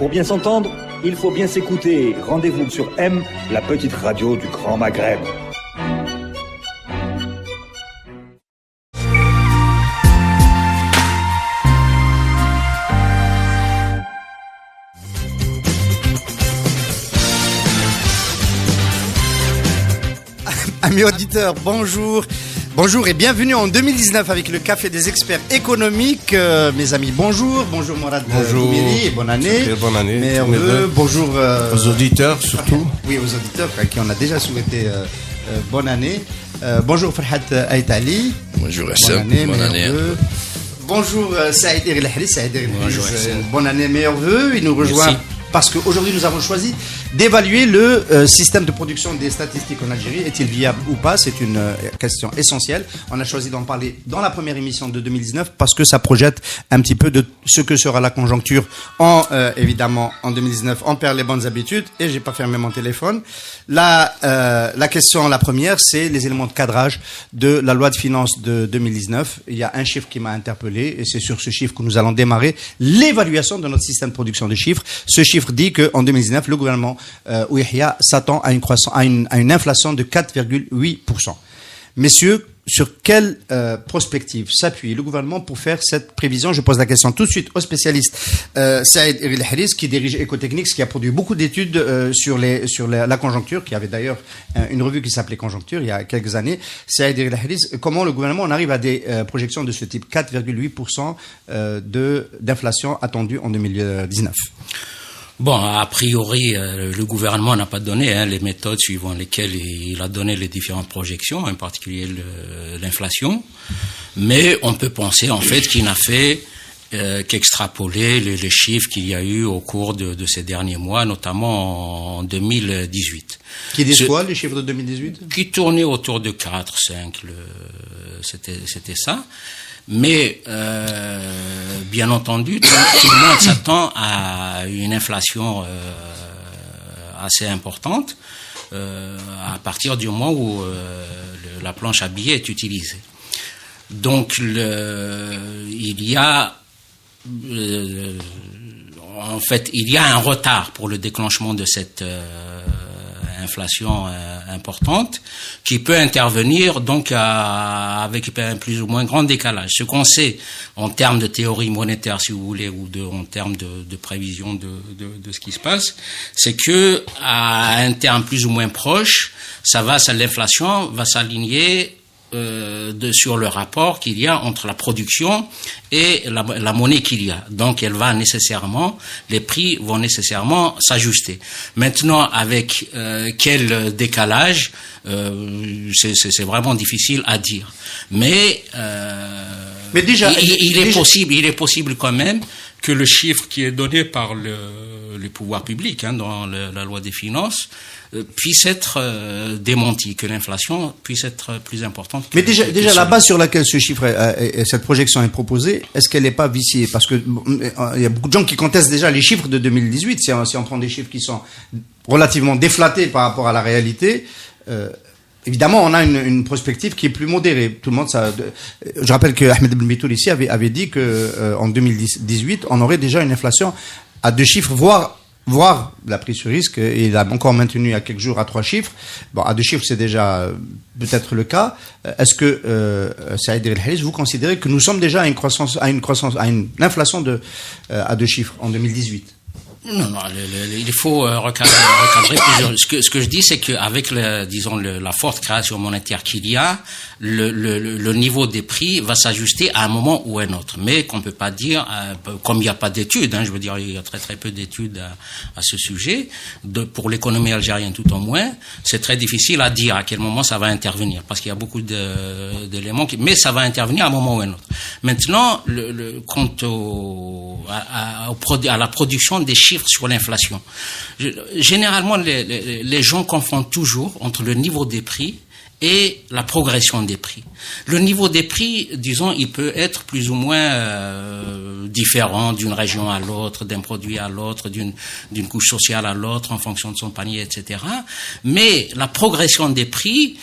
Pour bien s'entendre, il faut bien s'écouter. Rendez-vous sur M, la petite radio du Grand Maghreb. Amis auditeurs, bonjour. Bonjour et bienvenue en 2019 avec le Café des experts économiques. Mes amis, bonjour. Bonjour Morad Doumiri et bonne année. Bonne année. Bonjour aux auditeurs surtout. Oui, aux auditeurs à qui on a déjà souhaité bonne année. Bonjour Farhat Aïtali. Bonjour Hassan. Bonne année. Bonjour Saïd El Haris. Bonjour bonne année, meilleurs vœux. Il nous rejoint parce qu'aujourd'hui nous avons choisi d'évaluer le système de production des statistiques en Algérie. Est-il viable ou pas? C'est une question essentielle. On a choisi d'en parler dans la première émission de 2019 parce que ça projette un petit peu de ce que sera la conjoncture évidemment en 2019. On perd les bonnes habitudes et j'ai pas fermé mon téléphone. La question, la première, c'est les éléments de cadrage de la loi de finances de 2019. Il y a un chiffre qui m'a interpellé et c'est sur ce chiffre que nous allons démarrer l'évaluation de notre système de production de chiffres. Ce chiffre dit qu'en 2019, le gouvernement Ouihia s'attend à une inflation de 4,8%. Messieurs, sur quelle prospective s'appuie le gouvernement pour faire cette prévision? Je pose la question tout de suite au spécialiste Saïd El Haris, qui dirige Ecotechnics, qui a produit beaucoup d'études sur la conjoncture, qui avait d'ailleurs une revue qui s'appelait Conjoncture il y a quelques années. Saïd El Haris, comment le gouvernement en arrive à des projections de ce type, 4,8% d'inflation attendue en 2019? Bon, a priori, le gouvernement n'a pas donné les méthodes suivant lesquelles il a donné les différentes projections, en particulier l'inflation. Mais on peut penser en fait qu'il n'a fait qu'extrapoler les chiffres qu'il y a eu au cours de ces derniers mois, notamment en 2018. Qui disent quoi, les chiffres de 2018? Qui tournaient autour de 4, 5, c'était ça. Mais bien entendu, tout le monde s'attend à une inflation assez importante à partir du moment où la planche à billets est utilisée. Donc il y a en fait il y a un retard pour le déclenchement de cette inflation importante qui peut intervenir donc avec un plus ou moins grand décalage. Ce qu'on sait en termes de théorie monétaire, si vous voulez, ou en termes de prévision de ce qui se passe, c'est que à un terme plus ou moins proche, l'inflation va s'aligner sur le rapport qu'il y a entre la production et la monnaie qu'il y a. Donc les prix vont nécessairement s'ajuster. Maintenant, avec quel décalage, c'est vraiment difficile à dire. Mais déjà, il est possible quand même que le chiffre qui est donné par les pouvoirs publics dans la loi des finances puisse être démenti, que l'inflation puisse être plus importante. Mais déjà la base sur laquelle ce chiffre et cette projection est proposée, est-ce qu'elle n'est pas viciée? Parce que il y a beaucoup de gens qui contestent déjà les chiffres de 2018. Si on prend des chiffres qui sont relativement déflatés par rapport à la réalité, évidemment, on a une prospective qui est plus modérée. Tout le monde, je rappelle que Ahmed Ben Bitoul ici avait dit que en 2018, on aurait déjà une inflation à 2 chiffres, voire la prise sur risque, et il a encore maintenu il y a quelques jours à 3 chiffres. Bon, à 2 chiffres, c'est déjà peut-être le cas. Est-ce que, Saïd El Haris, vous considérez que nous sommes déjà à une inflation à 2 chiffres en 2018? Non, il faut recadrer plusieurs. Ce que je dis, c'est qu'avec la forte création monétaire qu'il y a, le niveau des prix va s'ajuster à un moment ou à un autre. Mais qu'on peut pas dire, comme il n'y a pas d'études, je veux dire, il y a très très peu d'études à ce sujet, pour l'économie algérienne tout au moins, c'est très difficile à dire à quel moment ça va intervenir, parce qu'il y a beaucoup d'éléments, mais ça va intervenir à un moment ou à un autre. Maintenant, quant à la production des chiffres sur l'inflation. Généralement, les gens confondent toujours entre le niveau des prix et la progression des prix. Le niveau des prix, disons, il peut être plus ou moins différent d'une région à l'autre, d'un produit à l'autre, d'une couche sociale à l'autre, en fonction de son panier, etc. Mais la progression des prix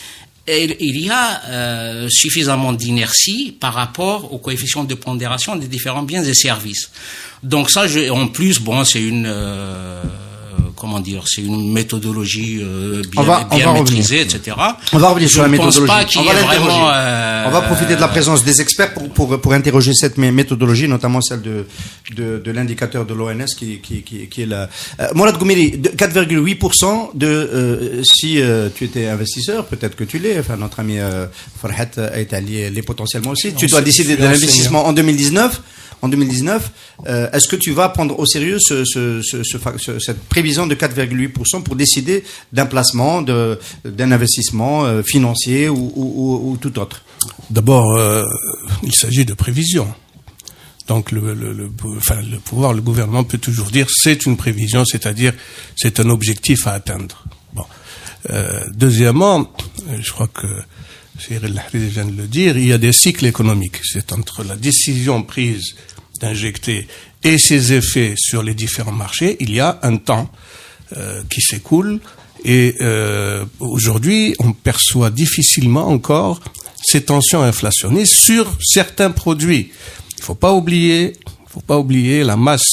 il y a suffisamment d'inertie par rapport au coefficient de pondération des différents biens et services. Donc ça, en plus, bon, c'est une c'est une méthodologie bien maîtrisée, etc. On va revenir sur la méthodologie. Je pense pas qu'il y ait vraiment... On va profiter de la présence des experts pour interroger cette méthodologie, notamment celle de l'indicateur de l'ONS qui est là. Mourad Goumiri, 4,8% si tu étais investisseur, peut-être que tu l'es, enfin notre ami Farhat est allié potentiellement aussi. Tu dois décider de l'investissement en 2019. Est-ce que tu vas prendre au sérieux cette prévision de 4,8% pour décider d'un placement, d'un investissement financier ou tout autre? D'abord, il s'agit de prévision. Donc le gouvernement peut toujours dire c'est une prévision, c'est-à-dire c'est un objectif à atteindre. Bon. Deuxièmement, je crois que Cyril Lahri vient de le dire, il y a des cycles économiques. C'est entre la décision prise d'injecter et ses effets sur les différents marchés, il y a un temps qui s'écoule et aujourd'hui, on perçoit difficilement encore ces tensions inflationnistes sur certains produits. Il faut pas oublier la masse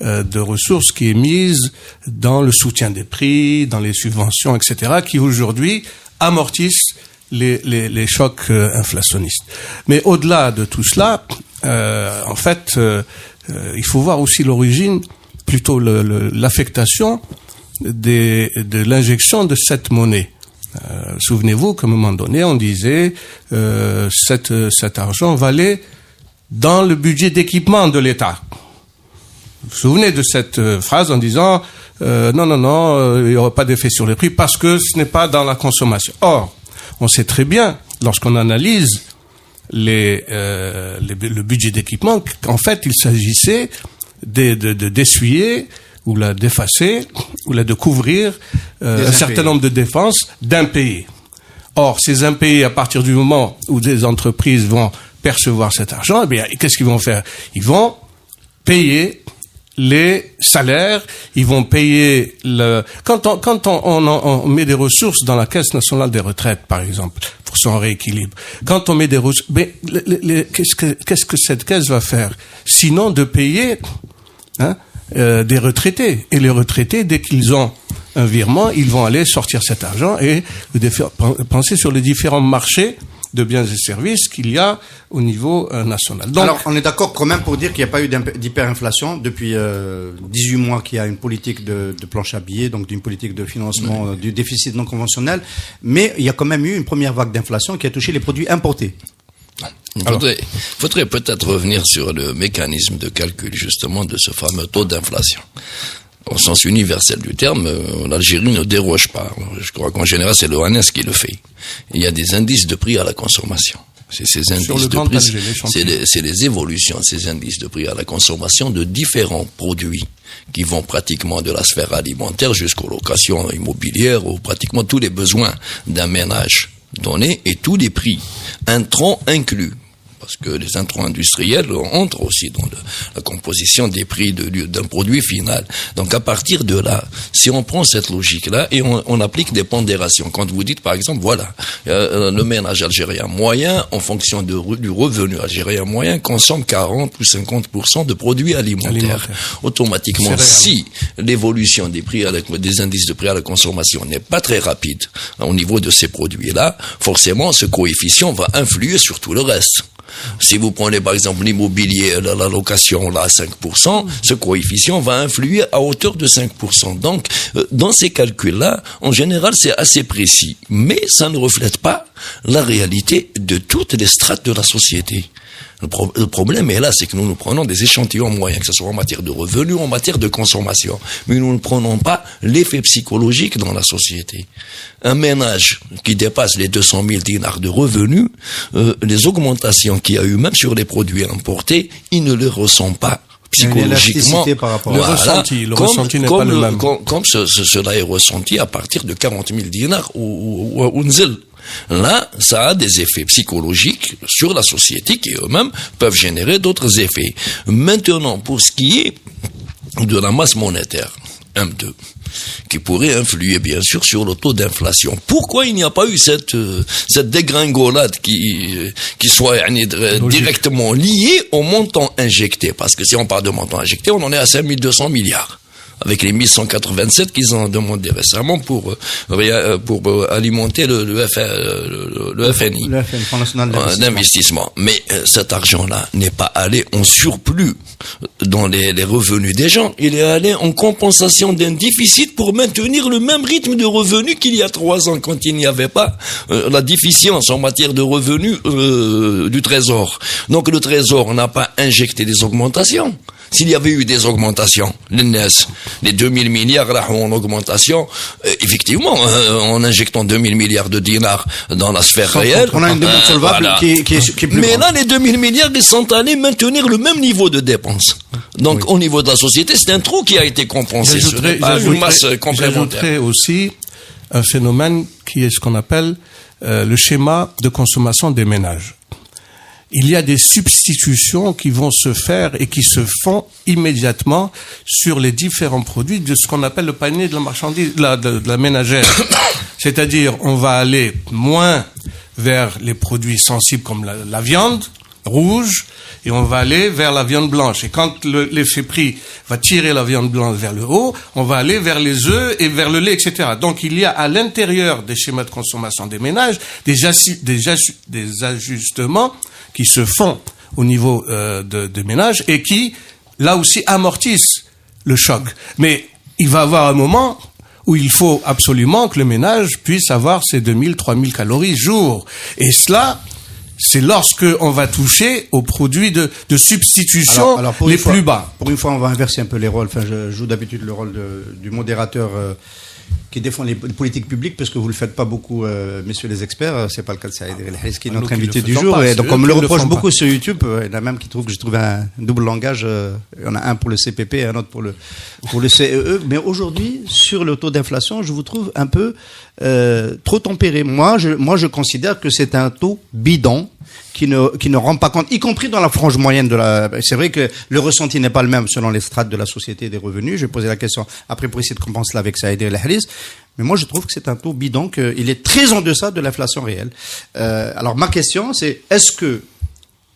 de ressources qui est mise dans le soutien des prix, dans les subventions, etc., qui aujourd'hui amortissent les chocs inflationnistes. Mais au-delà de tout cela, en fait, il faut voir aussi l'origine, plutôt l'affectation de l'injection de cette monnaie. Souvenez-vous qu'à un moment donné, on disait cet argent va aller dans le budget d'équipement de l'État. Vous vous souvenez de cette phrase en disant non, il n'y aura pas d'effet sur les prix parce que ce n'est pas dans la consommation. Or, on sait très bien, lorsqu'on analyse le budget d'équipement, qu'en fait, il s'agissait d'essuyer ou d'effacer ou de couvrir un certain nombre de dépenses d'impayés. Or, ces impayés, à partir du moment où des entreprises vont percevoir cet argent, eh bien, qu'est-ce qu'ils vont faire? Ils vont payer les salaires, ils vont payer quand on met des ressources dans la Caisse nationale des retraites, par exemple, pour son rééquilibre, quand on met des ressources, qu'est-ce que cette caisse va faire? Sinon de payer, des retraités. Et les retraités, dès qu'ils ont un virement, ils vont aller sortir cet argent et penser sur les différents marchés de biens et services qu'il y a au niveau national. Donc, alors, on est d'accord quand même pour dire qu'il n'y a pas eu d'hyperinflation depuis 18 mois qu'il y a une politique de planche à billets, donc d'une politique de financement du déficit non conventionnel, mais il y a quand même eu une première vague d'inflation qui a touché les produits importés. Il faudrait peut-être revenir sur le mécanisme de calcul justement de ce fameux taux d'inflation. Au sens universel du terme, l'Algérie ne déroge pas. Je crois qu'en général, c'est l'ONS qui le fait. Il y a des indices de prix à la consommation. C'est ces indices de prix, c'est les évolutions de ces indices de prix à la consommation de différents produits qui vont pratiquement de la sphère alimentaire jusqu'aux locations immobilières ou pratiquement tous les besoins d'un ménage donné et tous les prix, intrants inclus. Parce que les intrants industriels entrent aussi dans la composition des prix d'un produit final. Donc à partir de là, si on prend cette logique-là et on applique des pondérations, quand vous dites par exemple, voilà, le ménage algérien moyen, en fonction du revenu algérien moyen, consomme 40 ou 50% de produits alimentaires. Automatiquement, si l'évolution des prix, des indices de prix à la consommation n'est pas très rapide au niveau de ces produits-là, forcément ce coefficient va influer sur tout le reste. Si vous prenez par exemple l'immobilier, la location là à 5%, ce coefficient va influer à hauteur de 5%. Donc, dans ces calculs-là, en général, c'est assez précis. Mais ça ne reflète pas la réalité de toutes les strates de la société. Le problème est là, c'est que nous prenons des échantillons moyens, que ce soit en matière de revenus, en matière de consommation. Mais nous ne prenons pas l'effet psychologique dans la société. Un ménage qui dépasse les 200 000 dinars de revenus, les augmentations qu'il y a eu même sur les produits importés, il ne les ressent pas psychologiquement. Par rapport le ressenti n'est pas le même. Comme cela est ressenti à partir de 40 000 dinars ou nzil. Là, ça a des effets psychologiques sur la société qui eux-mêmes peuvent générer d'autres effets. Maintenant, pour ce qui est de la masse monétaire, M2, qui pourrait influer bien sûr sur le taux d'inflation. Pourquoi il n'y a pas eu cette dégringolade qui soit directement liée au montant injecté? Parce que si on parle de montant injecté, on en est à 5200 milliards. Avec les 1187 qu'ils ont demandé récemment pour alimenter le FNI, le Fonds national d'investissement. Mais cet argent-là n'est pas allé en surplus dans les revenus des gens. Il est allé en compensation d'un déficit pour maintenir le même rythme de revenus qu'il y a 3 ans, quand il n'y avait pas la déficience en matière de revenus du Trésor. Donc le Trésor n'a pas injecté des augmentations. S'il y avait eu des augmentations, les 2000 milliards là en augmentation, effectivement, en injectant 2000 milliards de dinars dans la sphère réelle. On a une demande solvable voilà. qui est plus Mais grande. là, les 2000 milliards, ils sont allés maintenir le même niveau de dépenses. Donc, au niveau de la société, c'est un trou qui a été compensé. J'ajouterais aussi un phénomène qui est ce qu'on appelle le schéma de consommation des ménages. Il y a des substitutions qui vont se faire et qui se font immédiatement sur les différents produits de ce qu'on appelle le panier de la marchandise, de la ménagère. C'est-à-dire, on va aller moins vers les produits sensibles comme la viande rouge et on va aller vers la viande blanche. Et quand l'effet prix va tirer la viande blanche vers le haut, on va aller vers les œufs et vers le lait, etc. Donc, il y a à l'intérieur des schémas de consommation des ménages des ajustements qui se font au niveau des ménages et qui, là aussi, amortissent le choc. Mais il va y avoir un moment où il faut absolument que le ménage puisse avoir ses 2000, 3000 calories jour. Et cela, c'est lorsque on va toucher aux produits de substitution alors les plus bas. Pour une fois, on va inverser un peu les rôles. Enfin, je joue d'habitude le rôle du modérateur qui défend les politiques publiques, parce que vous le faites pas beaucoup, messieurs les experts. C'est pas le cas de Saïd El-Haïs, qui est notre invité du jour. Et donc, on me le reproche beaucoup sur YouTube. Il y en a même qui trouvent que j'ai trouvé un double langage. Il y en a un pour le CPP et un autre pour le CEE. Mais aujourd'hui, sur le taux d'inflation, je vous trouve un peu trop tempéré. Moi, je considère que c'est un taux bidon qui ne rend pas compte, y compris dans la frange moyenne c'est vrai que le ressenti n'est pas le même selon les strates de la société et des revenus. Je vais poser la question après pour essayer de compenser cela avec Saïd El-Haïs. Mais moi, je trouve que c'est un taux bidon, qu'il est très en deçà de l'inflation réelle. Alors, ma question, c'est, est-ce que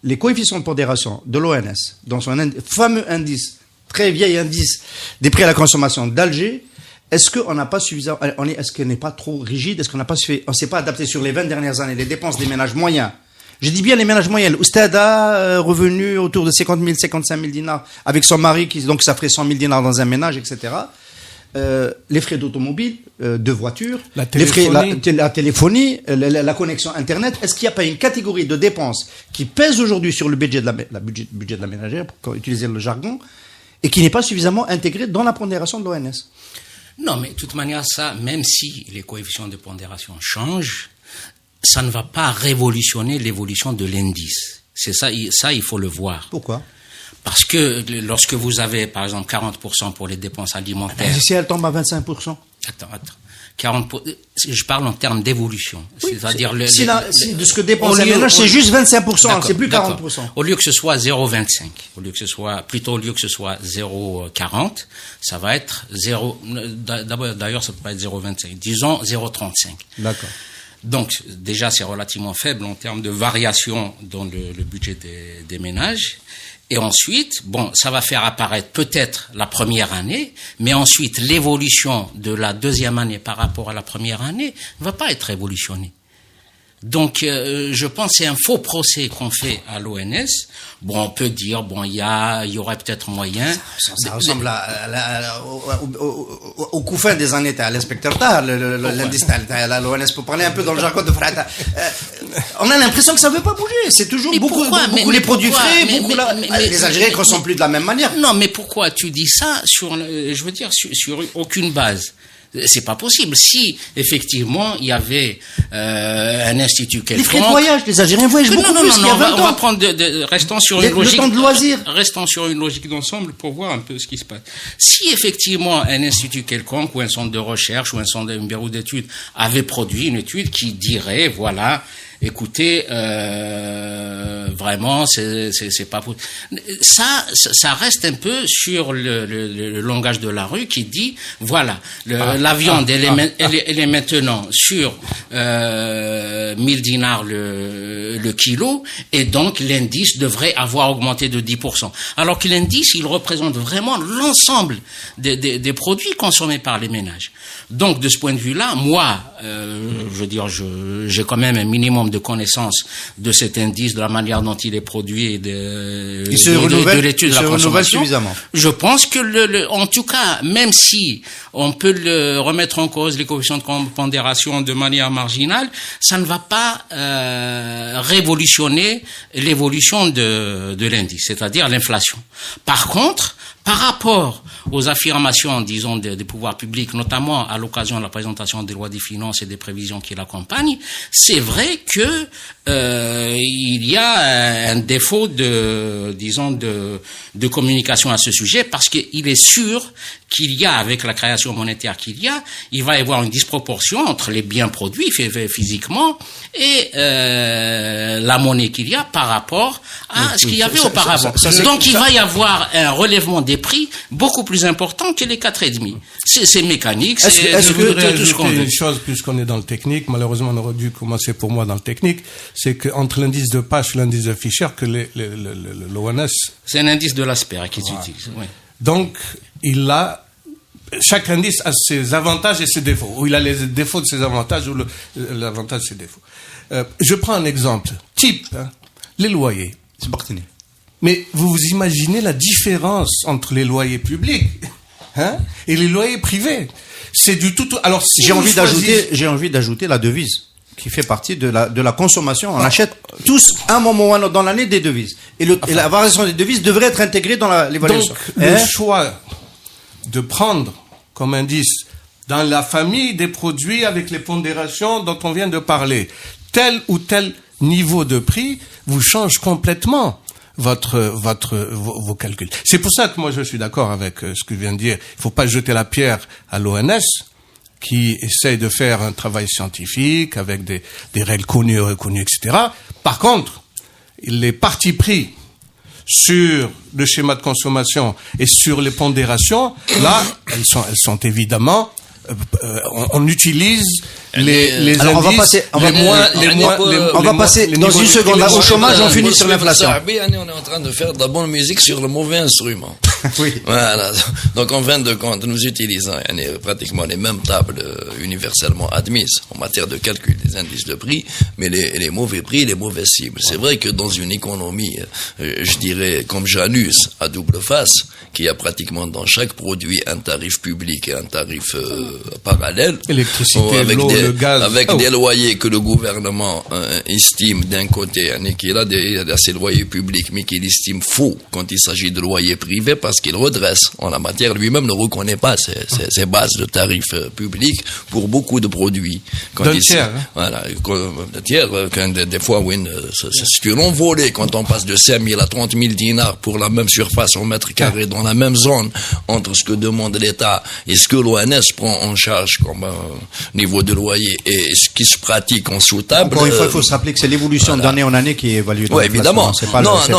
les coefficients de pondération de l'ONS, dans son fameux indice, très vieil indice des prix à la consommation d'Alger, est-ce qu'on n'a pas suffisamment, est-ce qu'il n'est pas trop rigide, est-ce qu'on n'a pas on s'est pas adapté sur les 20 dernières années, les dépenses des ménages moyens? Je dis bien les ménages moyens. Oustada, revenu autour de 50 000, 55 000 dinars, avec son mari, donc ça ferait 100 000 dinars dans un ménage, etc. Les frais d'automobile, de voiture, la téléphonie, la connexion Internet. Est-ce qu'il n'y a pas une catégorie de dépenses qui pèse aujourd'hui sur le budget budget de la ménagère, pour utiliser le jargon, et qui n'est pas suffisamment intégré dans la pondération de l'ONS? Non, mais de toute manière, ça, même si les coefficients de pondération changent, ça ne va pas révolutionner l'évolution de l'indice. C'est ça, il faut le voir. Pourquoi? Parce que lorsque vous avez, par exemple, 40% pour les dépenses alimentaires... Si elle tombe à 25%? Attends. Je parle en termes d'évolution. Oui, c'est-à-dire de ce que dépense un ménage, c'est juste 25%, c'est plus 40%. Au lieu que ce soit 0,25, au lieu que ce soit 0,40, ça va être 0, d'ailleurs, ça peut pas être 0,25, disons 0,35. D'accord. Donc, déjà, c'est relativement faible en termes de variation dans le budget des ménages. Et ensuite, ça va faire apparaître peut-être la première année, mais ensuite, l'évolution de la deuxième année par rapport à la première année ne va pas être révolutionnée. Donc, je pense que c'est un faux procès qu'on fait à l'ONS. On peut dire, il y aurait peut-être moyen. Ça ressemble au couffin des années, à l'inspecteur Tahar, l'indice à l'ONS, pour parler un peu dans le jargon de Frata. On a l'impression que ça ne veut pas bouger. C'est toujours beaucoup les produits frais, les Algériens ne consomment plus de la même manière. Non, mais pourquoi tu dis ça sur aucune base? C'est pas possible. Si, effectivement, il y avait un institut quelconque... Les frais de voyage, les Algériens voyagent beaucoup plus qu'il y a 20 ans. On va prendre... Restons sur une logique... Le temps de loisir. Restons sur une logique d'ensemble pour voir un peu ce qui se passe. Si, effectivement, un institut quelconque, ou un centre de recherche, ou un bureau d'études avait produit une étude qui dirait, voilà, écoutez, vraiment, c'est pas possible. Ça reste un peu sur le langage de la rue qui dit, voilà, la viande, elle est maintenant sur 1000 dinars le kilo, et donc l'indice devrait avoir augmenté de 10%. Alors que l'indice, il représente vraiment l'ensemble des produits consommés par les ménages. Donc, de ce point de vue-là, moi, je veux dire, j'ai quand même un minimum de connaissances de cet indice, de la manière dont il est produit et de l'étude de la consommation. Je pense que en tout cas, même si on peut le remettre en cause, les coefficients de pondération de manière marginale, ça ne va pas révolutionner l'évolution de l'indice, c'est-à-dire l'inflation. Par contre, par rapport aux affirmations, disons, des pouvoirs publics, notamment à l'occasion de la présentation des lois des finances et des prévisions qui l'accompagnent, c'est vrai que il y a un défaut de communication à ce sujet, parce qu'il est sûr qu'il y a, avec la création monétaire il va y avoir une disproportion entre les biens produits physiquement et la monnaie qu'il y a par rapport à ce qu'il y avait auparavant. Donc il va y avoir un relèvement des prix beaucoup plus important que les 4,5. C'est mécanique, tout ce qu'on veut. Une chose, puisqu'on est dans le technique, malheureusement on aurait dû commencer pour moi dans le technique, c'est qu'entre l'indice de Pasch et l'indice de Fischer, que l'ONS... C'est un indice de l'Asper qu'ils utilisent. Oui. Donc, chaque indice a ses avantages et ses défauts. Ou il a les défauts de ses avantages ou l'avantage de ses défauts. Je prends un exemple type, les loyers. C'est Barthélémy. Mais vous imaginez la différence entre les loyers publics et les loyers privés. C'est du tout. Alors, si j'ai envie d'ajouter la devise, qui fait partie de la consommation. On achète tous un moment dans l'année des devises. Et la variation des devises devrait être intégrée dans l'évaluation. Donc, le choix de prendre comme indice dans la famille des produits avec les pondérations dont on vient de parler, tel ou tel niveau de prix vous change complètement vos calculs. C'est pour ça que moi je suis d'accord avec ce que je viens de dire. Il faut pas jeter la pierre à l'ONS, qui essaye de faire un travail scientifique avec des règles connues, reconnues, etc. Par contre, les partis pris sur le schéma de consommation et sur les pondérations, là, elles sont évidemment, on utilise les alors indices, on va passer dans une seconde au chômage, on finit sur l'inflation. On est en train de faire de la bonne musique sur le mauvais instrument. Oui. Voilà. Donc, en fin de compte, nous utilisons pratiquement les mêmes tables universellement admises en matière de calcul des indices de prix, mais les mauvais prix, les mauvaises cibles. C'est vrai que dans une économie, je dirais, comme Janus, à double face, qui a pratiquement dans chaque produit un tarif public et un tarif parallèle, électricité, l'eau, le gaz, avec des loyers que le gouvernement estime d'un côté, qu'il a ses loyers publics, mais qu'il estime faux quand il s'agit de loyers privés, parce qu'il redresse en la matière, lui-même ne reconnaît pas ces bases de tarifs publics pour beaucoup de produits. Voilà, d'un tiers, des fois, oui, c'est une envolée quand on passe de 5 000 à 30 000 dinars pour la même surface en mètre carré dans la même zone entre ce que demande l'État et ce que l'ONS prend en charge comme niveau de loyer et ce qui se pratique en sous-table. Encore une fois, il faut se rappeler que c'est l'évolution d'année en année qui est évaluée. Oui, évidemment.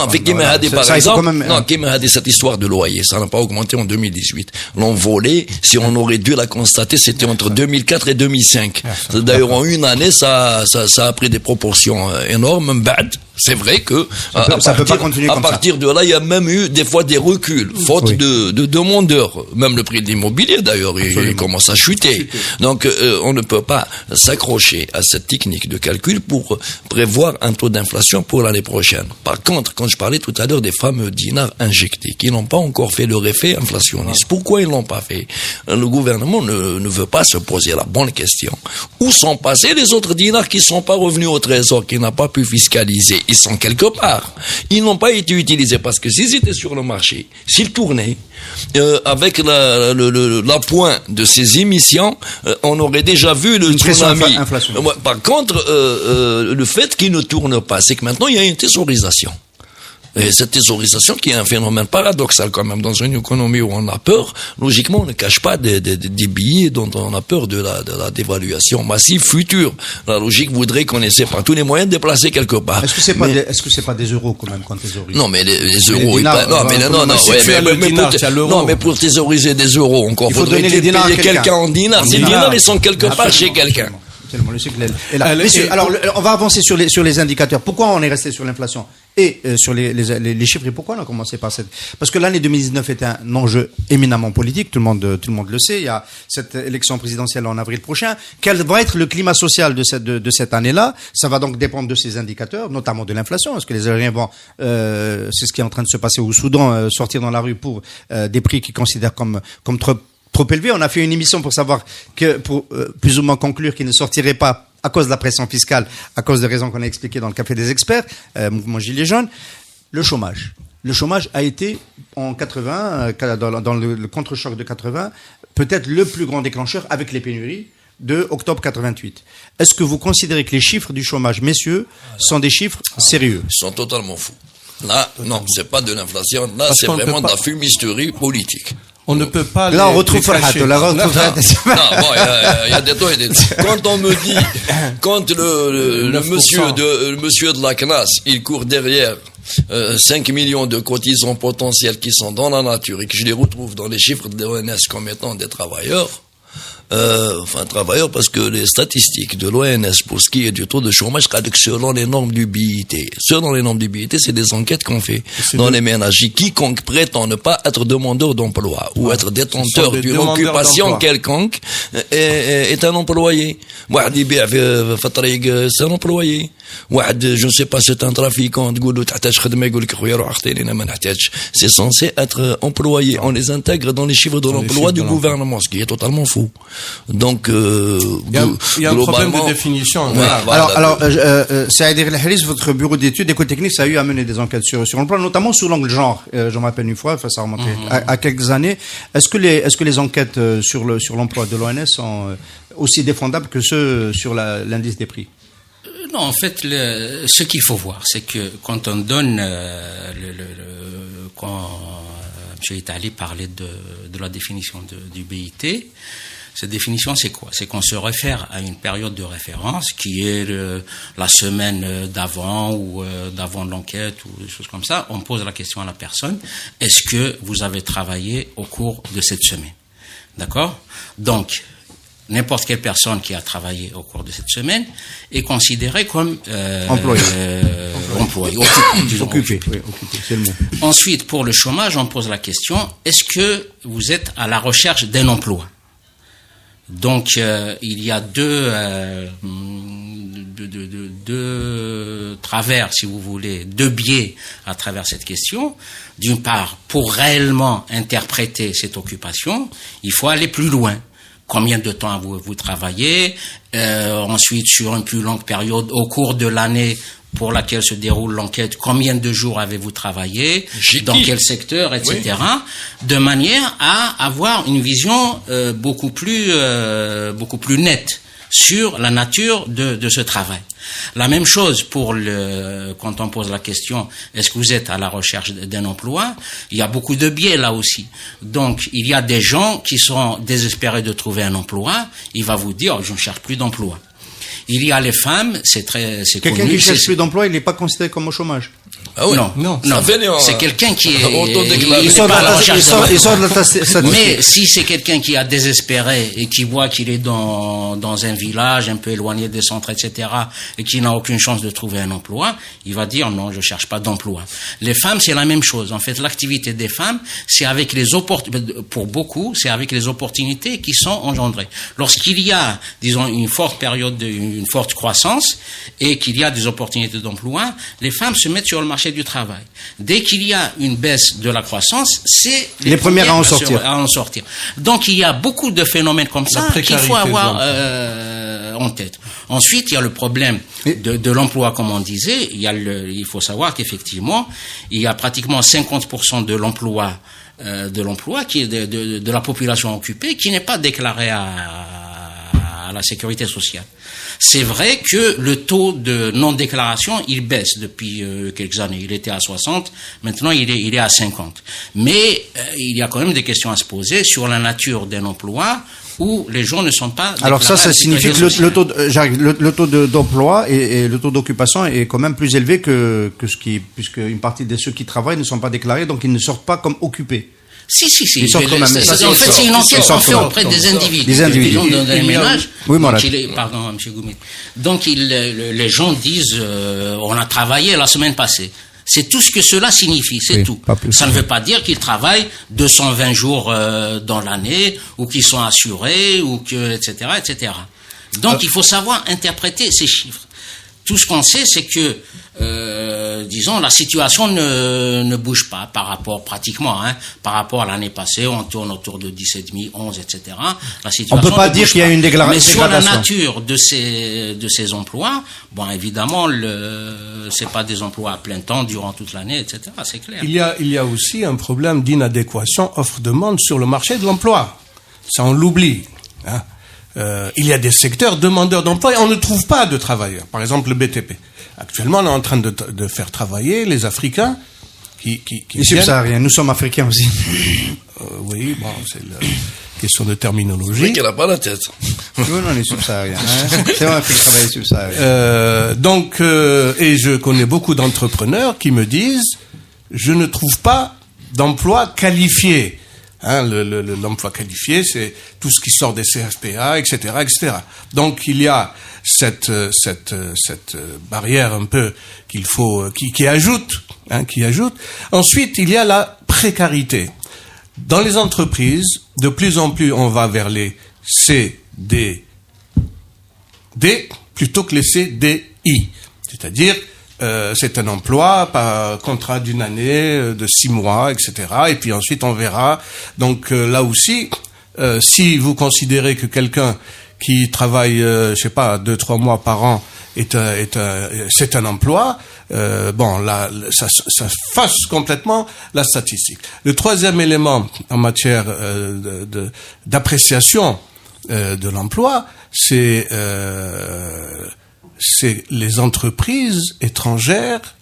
Avec Kimehadi, par exemple, Kimehadi, cette histoire de loyer, ça n'a pas augmenté en 2018. L'envolée, si on aurait dû la constater, c'était entre 2004 et 2005. D'ailleurs, en une année, ça a pris des proportions énormes. C'est vrai que ça peut pas continuer comme ça. À partir de là, il y a même eu des fois des reculs, faute de demandeurs. Même le prix de l'immobilier, d'ailleurs, il commence à chuter. Donc, on ne peut pas s'accrocher à cette technique de calcul pour prévoir un taux d'inflation pour l'année prochaine. Par contre, quand je parlais tout à l'heure des fameux dinars injectés, qui n'ont pas encore fait leur effet inflationniste, pourquoi ils l'ont pas fait? Le gouvernement ne veut pas se poser la bonne question. Où sont passés les autres dinars qui sont pas revenus au trésor, qui n'a pas pu fiscaliser? Ils sont quelque part. Ils n'ont pas été utilisés parce que s'ils étaient sur le marché, s'ils tournaient, avec l'appoint de ces émissions, on aurait déjà vu le tsunami. Par contre, le fait qu'ils ne tournent pas, c'est que maintenant il y a une thésaurisation. Et cette thésaurisation qui est un phénomène paradoxal quand même dans une économie où on a peur, logiquement on ne cache pas des billets dont on a peur de la dévaluation massive future. La logique voudrait qu'on essaie par tous les moyens de déplacer quelque part. Est-ce que c'est pas des euros quand même qu'on thésaurise? Non, mais les euros, mais pour thésauriser des euros, encore faudrait-il payer quelqu'un en dinars. Ces dinars, ils sont quelque part chez quelqu'un. Messieurs, alors on va avancer sur les indicateurs. Pourquoi on est resté sur l'inflation et sur les chiffres, et pourquoi on a commencé par parce que l'année 2019 est un enjeu éminemment politique, tout le monde le sait. Il y a cette élection présidentielle en avril prochain. Quel va être le climat social de cette année-là? Ça va donc dépendre de ces indicateurs, notamment de l'inflation. Est-ce que les Algériens vont, c'est ce qui est en train de se passer au Soudan, sortir dans la rue pour des prix qu'ils considèrent comme trop élevé. On a fait une émission pour savoir pour plus ou moins conclure qu'il ne sortirait pas à cause de la pression fiscale, à cause des raisons qu'on a expliquées dans le Café des experts, mouvement Gilets jaunes. Le chômage. Le chômage a été en 80, dans le contre-choc de 80, peut-être le plus grand déclencheur avec les pénuries de octobre 88. Est-ce que vous considérez que les chiffres du chômage, messieurs, sont des chiffres sérieux? Ils sont totalement fous. Là, non, c'est pas de l'inflation. Là, c'est vraiment de la fumisterie politique. On ne peut pas. Là, on retrouve Farhat. Non, bon, il y a des taux et des taux. Quand on me dit, quand le monsieur de la CNAS, il court derrière 5 millions de cotisants potentiels qui sont dans la nature et que je les retrouve dans les chiffres de l'ONS comme étant des travailleurs, travailleurs parce que les statistiques de l'ONS pour ce qui est du taux de chômage, selon les normes du BIT. Selon les normes du BIT, c'est des enquêtes qu'on fait dans les ménages. Quiconque prétend ne pas être demandeur d'emploi ou être détenteur d'une occupation quelconque est un employé. C'est un employé. Je ne sais pas, c'est un trafiquant. C'est censé être employé. On les intègre dans les chiffres de l'emploi du gouvernement, ce qui est totalement fou. Donc, il y a un problème de définition. Alors, Saïd El Haris, votre bureau d'études éco-techniques, ça a eu à mener des enquêtes sur l'emploi, notamment sous l'angle genre. Je me rappelle une fois, ça remonte à quelques années. Est-ce que les enquêtes sur l'emploi de l'ONS sont aussi défendables que ceux sur l'indice des prix? Non, en fait, ce qu'il faut voir, c'est que quand on donne quand M. Itali parlait de la définition du BIT, cette définition, c'est quoi? C'est qu'on se réfère à une période de référence qui est la semaine d'avant ou d'avant l'enquête ou des choses comme ça. On pose la question à la personne, est-ce que vous avez travaillé au cours de cette semaine? D'accord? Donc, n'importe quelle personne qui a travaillé au cours de cette semaine est considérée comme employé, occupé, c'est le mot. Ensuite, pour le chômage, on pose la question, est-ce que vous êtes à la recherche d'un emploi? Donc, il y a deux travers, si vous voulez, deux biais à travers cette question. D'une part, pour réellement interpréter cette occupation, il faut aller plus loin. Combien de temps vous travaillez, ensuite sur une plus longue période au cours de l'année pour laquelle se déroule l'enquête, combien de jours avez-vous travaillé, dans quel secteur, etc. De manière à avoir une vision beaucoup plus nette sur la nature de ce travail. La même chose pour quand on pose la question, est-ce que vous êtes à la recherche d'un emploi? Il y a beaucoup de biais là aussi. Donc, il y a des gens qui sont désespérés de trouver un emploi. Il va vous dire, je ne cherche plus d'emploi. Il y a les femmes, c'est quelqu'un connu, qui cherche plus d'emploi, il n'est pas considéré comme au chômage. Ah oui. Non. C'est quelqu'un qui est mais si c'est quelqu'un qui a désespéré et qui voit qu'il est dans un village un peu éloigné des centres, etc., et qui n'a aucune chance de trouver un emploi, il va dire non, je cherche pas d'emploi. Les femmes, c'est la même chose. En fait, l'activité des femmes, c'est avec pour beaucoup, c'est avec les opportunités qui sont engendrées. Lorsqu'il y a, disons, une forte période, une forte croissance, et qu'il y a des opportunités d'emploi, les femmes se mettent sur le marché du travail. Dès qu'il y a une baisse de la croissance, c'est les premières à en sortir. Donc il y a beaucoup de phénomènes comme ça qu'il faut avoir en tête. Ensuite, il y a le problème de l'emploi, comme on disait. Il faut savoir qu'effectivement, il y a pratiquement 50% de l'emploi qui est de la population occupée qui n'est pas déclarée à à la sécurité sociale. C'est vrai que le taux de non-déclaration, il baisse depuis quelques années. Il était à 60, maintenant il est à 50. Mais il y a quand même des questions à se poser sur la nature d'un emploi où les gens ne sont pas déclarés. Alors ça signifie que le taux d'emploi et le taux d'occupation est quand même plus élevé que puisque une partie de ceux qui travaillent ne sont pas déclarés, donc ils ne sortent pas comme occupés. Si. Ils sortent quand même. En fait, c'est une enquête qu'on fait auprès des individus. Des individus. Dans les ménages. Oui, voilà. Pardon, M. Goumit. Donc, les gens disent, on a travaillé la semaine passée. C'est tout ce que cela signifie, c'est tout. Ça ne veut pas dire qu'ils travaillent 220 jours dans l'année, ou qu'ils sont assurés, ou que, etc., etc. Donc, il faut savoir interpréter ces chiffres. Tout ce qu'on sait, c'est que, disons, la situation ne bouge pas par rapport, pratiquement, par rapport à l'année passée, on tourne autour de 17,5, 11, etc. La situation on peut pas dire qu'il y a une dégradation. Mais sur la nature de ces emplois, bon, évidemment, c'est pas des emplois à plein temps durant toute l'année, etc. C'est clair. Il y a aussi un problème d'inadéquation offre-demande sur le marché de l'emploi. Ça, on l'oublie, hein. Il y a des secteurs demandeurs d'emploi et on ne trouve pas de travailleurs. Par exemple, le BTP. Actuellement, on est en train de faire travailler les Africains qui les subsahariens. Nous sommes africains aussi. Oui, bon, c'est la question de terminologie. Oui, qu'elle n'a pas la tête. Oui, non, les subsahariens. C'est vrai qu'il travaille les subsahariens. Et je connais beaucoup d'entrepreneurs qui me disent, je ne trouve pas d'emploi qualifié. L'emploi qualifié, c'est tout ce qui sort des CFPA, etc., etc. Donc il y a cette barrière un peu qu'il faut qui ajoute. Ensuite, il y a la précarité. Dans les entreprises, de plus en plus, on va vers les CDD plutôt que les CDI, c'est-à-dire c'est un emploi par contrat d'une année, de 6 mois, etc. Et puis ensuite on verra. Donc là aussi, si vous considérez que quelqu'un qui travaille, 2-3 mois par an c'est un emploi, là, ça fausse complètement la statistique. Le troisième élément en matière d'appréciation de l'emploi, c'est les entreprises étrangères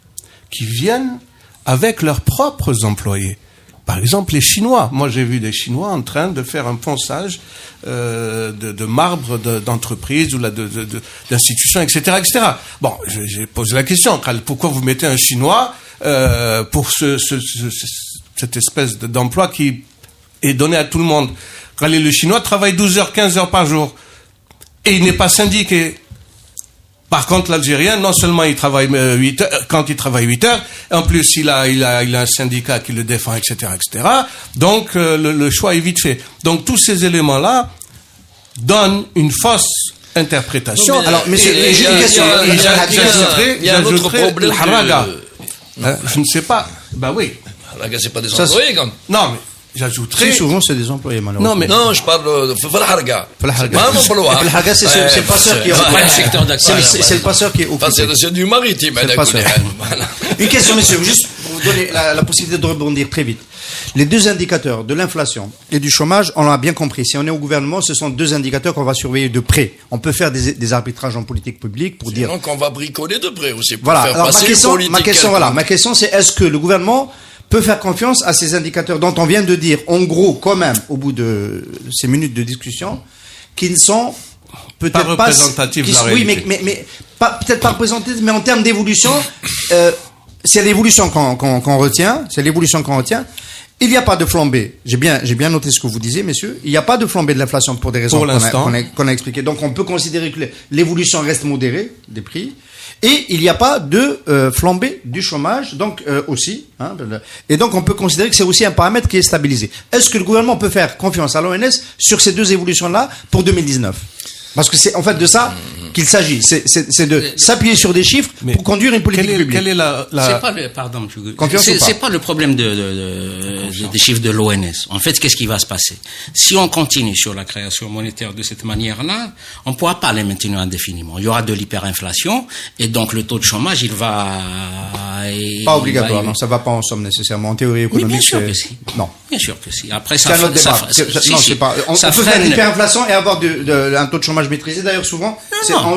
qui viennent avec leurs propres employés. Par exemple, les Chinois. Moi, j'ai vu des Chinois en train de faire un ponçage de marbre d'entreprises ou d'institutions, etc., etc. Bon, j'ai posé la question. Pourquoi vous mettez un Chinois pour cette espèce d'emploi qui est donné à tout le monde? Le Chinois travaille 12 heures, 15 heures par jour et il n'est pas syndiqué. Par contre, l'Algérien, non seulement il travaille 8 heures, quand il travaille 8 heures, en plus il a un syndicat qui le défend, etc., etc. Donc le choix est vite fait. Donc tous ces éléments-là donnent une fausse interprétation. Alors, monsieur, j'ai une question. Il y a un autre problème. Haraga. Je ne sais pas. Ben oui. Haraga, c'est pas des employés, quand même. Non, mais j'ajouterais. Si, souvent, c'est des employés, malheureusement. Non, je parle de Falharga. Falharga, c'est le passeur qui est occupé. C'est le passeur qui est occupé. C'est du maritime. Une question, monsieur, juste pour vous donner la possibilité de rebondir très vite. Les deux indicateurs de l'inflation et du chômage, on l'a bien compris. Si on est au gouvernement, ce sont deux indicateurs qu'on va surveiller de près. On peut faire des arbitrages en politique publique pour dire. Donc, on va bricoler de près aussi. Voilà. Alors, ma question, c'est est-ce que le gouvernement peut faire confiance à ces indicateurs dont on vient de dire, en gros, quand même, au bout de ces minutes de discussion, qui ne sont peut-être pas représentatifs de la réalité. Oui, mais peut-être pas représentatifs, mais en termes d'évolution, c'est l'évolution qu'on retient. C'est l'évolution qu'on retient. Il n'y a pas de flambée. J'ai bien noté ce que vous disiez, messieurs. Il n'y a pas de flambée de l'inflation pour des raisons qu'on a expliquées. Donc, on peut considérer que l'évolution reste modérée des prix. Et il n'y a pas de flambée du chômage, donc aussi. Et donc, on peut considérer que c'est aussi un paramètre qui est stabilisé. Est-ce que le gouvernement peut faire confiance à l'ONS sur ces deux évolutions-là pour 2019 ? Parce que c'est en fait de ça qu'il s'agit. C'est de s'appuyer sur des chiffres pour conduire une politique publique. Quelle est C'est pas le, pardon, c'est pas le problème des chiffres de l'ONS. En fait, qu'est-ce qui va se passer? Si on continue sur la création monétaire de cette manière-là, on ne pourra pas les maintenir indéfiniment. Il y aura de l'hyperinflation et donc le taux de chômage, il va... Pas obligatoire, non, ça va pas en somme nécessairement. En théorie économique, bien sûr que si. Non. Bien sûr que si. Après, c'est un autre débat. On peut faire l'hyperinflation et avoir un taux de chômage maîtrisé. D'ailleurs, souvent,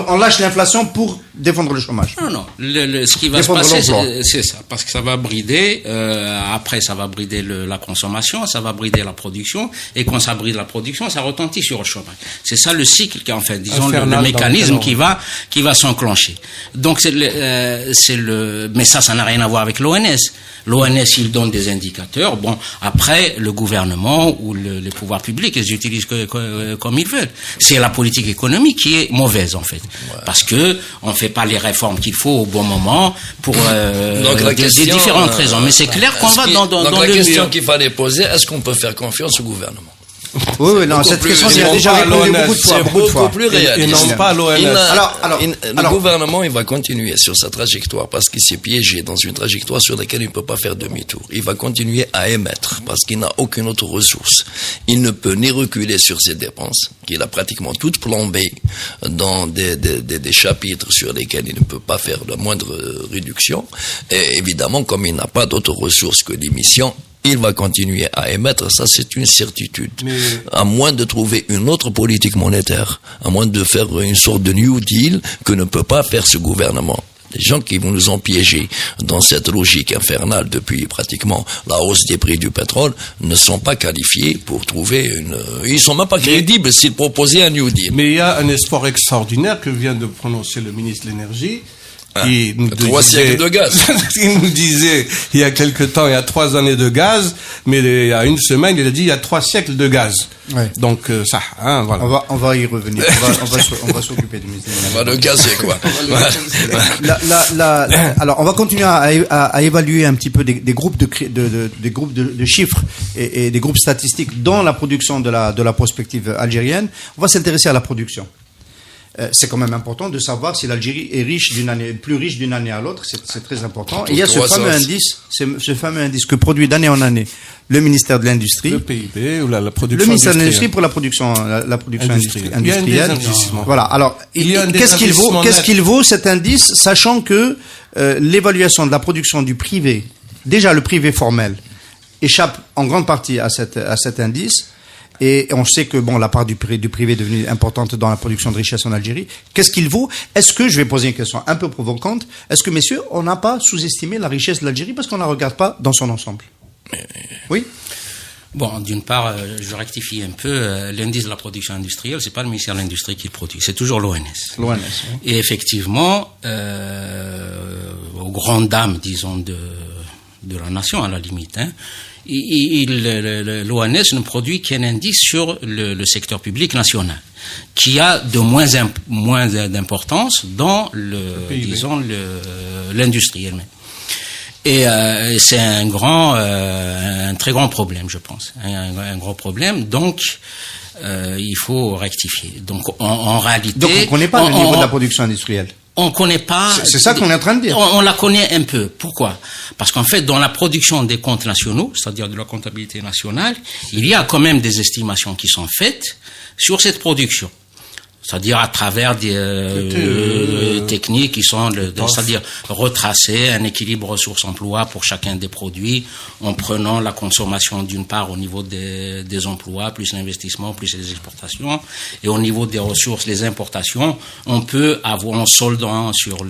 on lâche l'inflation pour défendre le chômage. Non. Ce qui va se passer, c'est ça. Parce que ça va brider, après, ça va brider la consommation, ça va brider la production. Et quand ça bride la production, ça retentit sur le chômage. C'est ça le cycle, enfin, disons, le mécanisme qui va s'enclencher. Donc, mais ça n'a rien à voir avec l'ONS. L'ONS, il donne des indicateurs. Bon, après, le gouvernement ou les pouvoirs publics, ils utilisent comme ils veulent. C'est la politique économique qui est mauvaise, en fait. Ouais. Parce que on fait pas les réformes qu'il faut au bon moment pour des différentes raisons. Mais c'est clair qu'on va dans la question qu'il fallait poser, est-ce qu'on peut faire confiance au gouvernement? Oui, non, cette question, il a déjà répondu beaucoup de fois. C'est beaucoup plus réaliste. Et non pas l'ONS. Le gouvernement, il va continuer sur sa trajectoire parce qu'il s'est piégé dans une trajectoire sur laquelle il ne peut pas faire demi-tour. Il va continuer à émettre parce qu'il n'a aucune autre ressource. Il ne peut ni reculer sur ses dépenses, qu'il a pratiquement toutes plombées dans des chapitres sur lesquels il ne peut pas faire la moindre réduction. Et évidemment, comme il n'a pas d'autres ressources que l'émission, il va continuer à émettre, ça c'est une certitude. À moins de trouver une autre politique monétaire, à moins de faire une sorte de New Deal que ne peut pas faire ce gouvernement. Les gens qui nous ont piégés dans cette logique infernale depuis pratiquement la hausse des prix du pétrole ne sont pas qualifiés pour trouver ils sont même pas crédibles s'ils proposaient un New Deal. Mais il y a un espoir extraordinaire que vient de prononcer le ministre de l'Énergie. 3 siècles de gaz. Il nous disait, il y a quelque temps, il y a 3 années de gaz, mais il y a une semaine, il a dit, il y a 3 siècles de gaz. Ouais. Donc, ça, voilà. On va y revenir. On va s'occuper du ministère. On va le gazer, quoi. Alors, on va continuer à évaluer un petit peu des groupes de chiffres et des groupes statistiques dans la production de la prospective algérienne. On va s'intéresser à la production. C'est quand même important de savoir si l'Algérie est plus riche d'une année à l'autre. C'est très important. Et il y a ce fameux indice que produit d'année en année le ministère de l'Industrie. Le PIB ou la production. Le ministère de l'Industrie pour la production industrielle. Il y a un désinvestissement. Voilà. Alors, qu'est-ce qu'il vaut cet indice, sachant que l'évaluation de la production du privé, déjà le privé formel, échappe en grande partie à cet indice. Et on sait que la part du privé est devenue importante dans la production de richesse en Algérie. Qu'est-ce qu'il vaut? Est-ce que, je vais poser une question un peu provocante, est-ce que, messieurs, on n'a pas sous-estimé la richesse de l'Algérie parce qu'on ne la regarde pas dans son ensemble? Oui? Bon, d'une part, je rectifie un peu, l'indice de la production industrielle, c'est pas le ministère de l'Industrie qui le produit, c'est toujours l'ONS. L'ONS, oui. Et effectivement, aux grandes dames, disons, de la nation, à la limite, l'ONS ne produit qu'un indice sur le secteur public national, qui a de moins d'importance dans l'industrie elle-même. Et c'est un très grand problème, je pense, un gros problème. Donc, il faut rectifier. Donc, en réalité, donc on ne connaît pas le niveau de la production industrielle. On connaît pas. C'est ça qu'on est en train de dire. On la connaît un peu. Pourquoi? Parce qu'en fait, dans la production des comptes nationaux, c'est-à-dire de la comptabilité nationale, il y a quand même des estimations qui sont faites sur cette production. C'est-à-dire à travers des techniques qui sont, c'est-à-dire retracer un équilibre ressources-emploi pour chacun des produits, en prenant la consommation d'une part au niveau des emplois, plus l'investissement, plus les exportations, et au niveau des ressources, les importations, on peut avoir, en soldant sur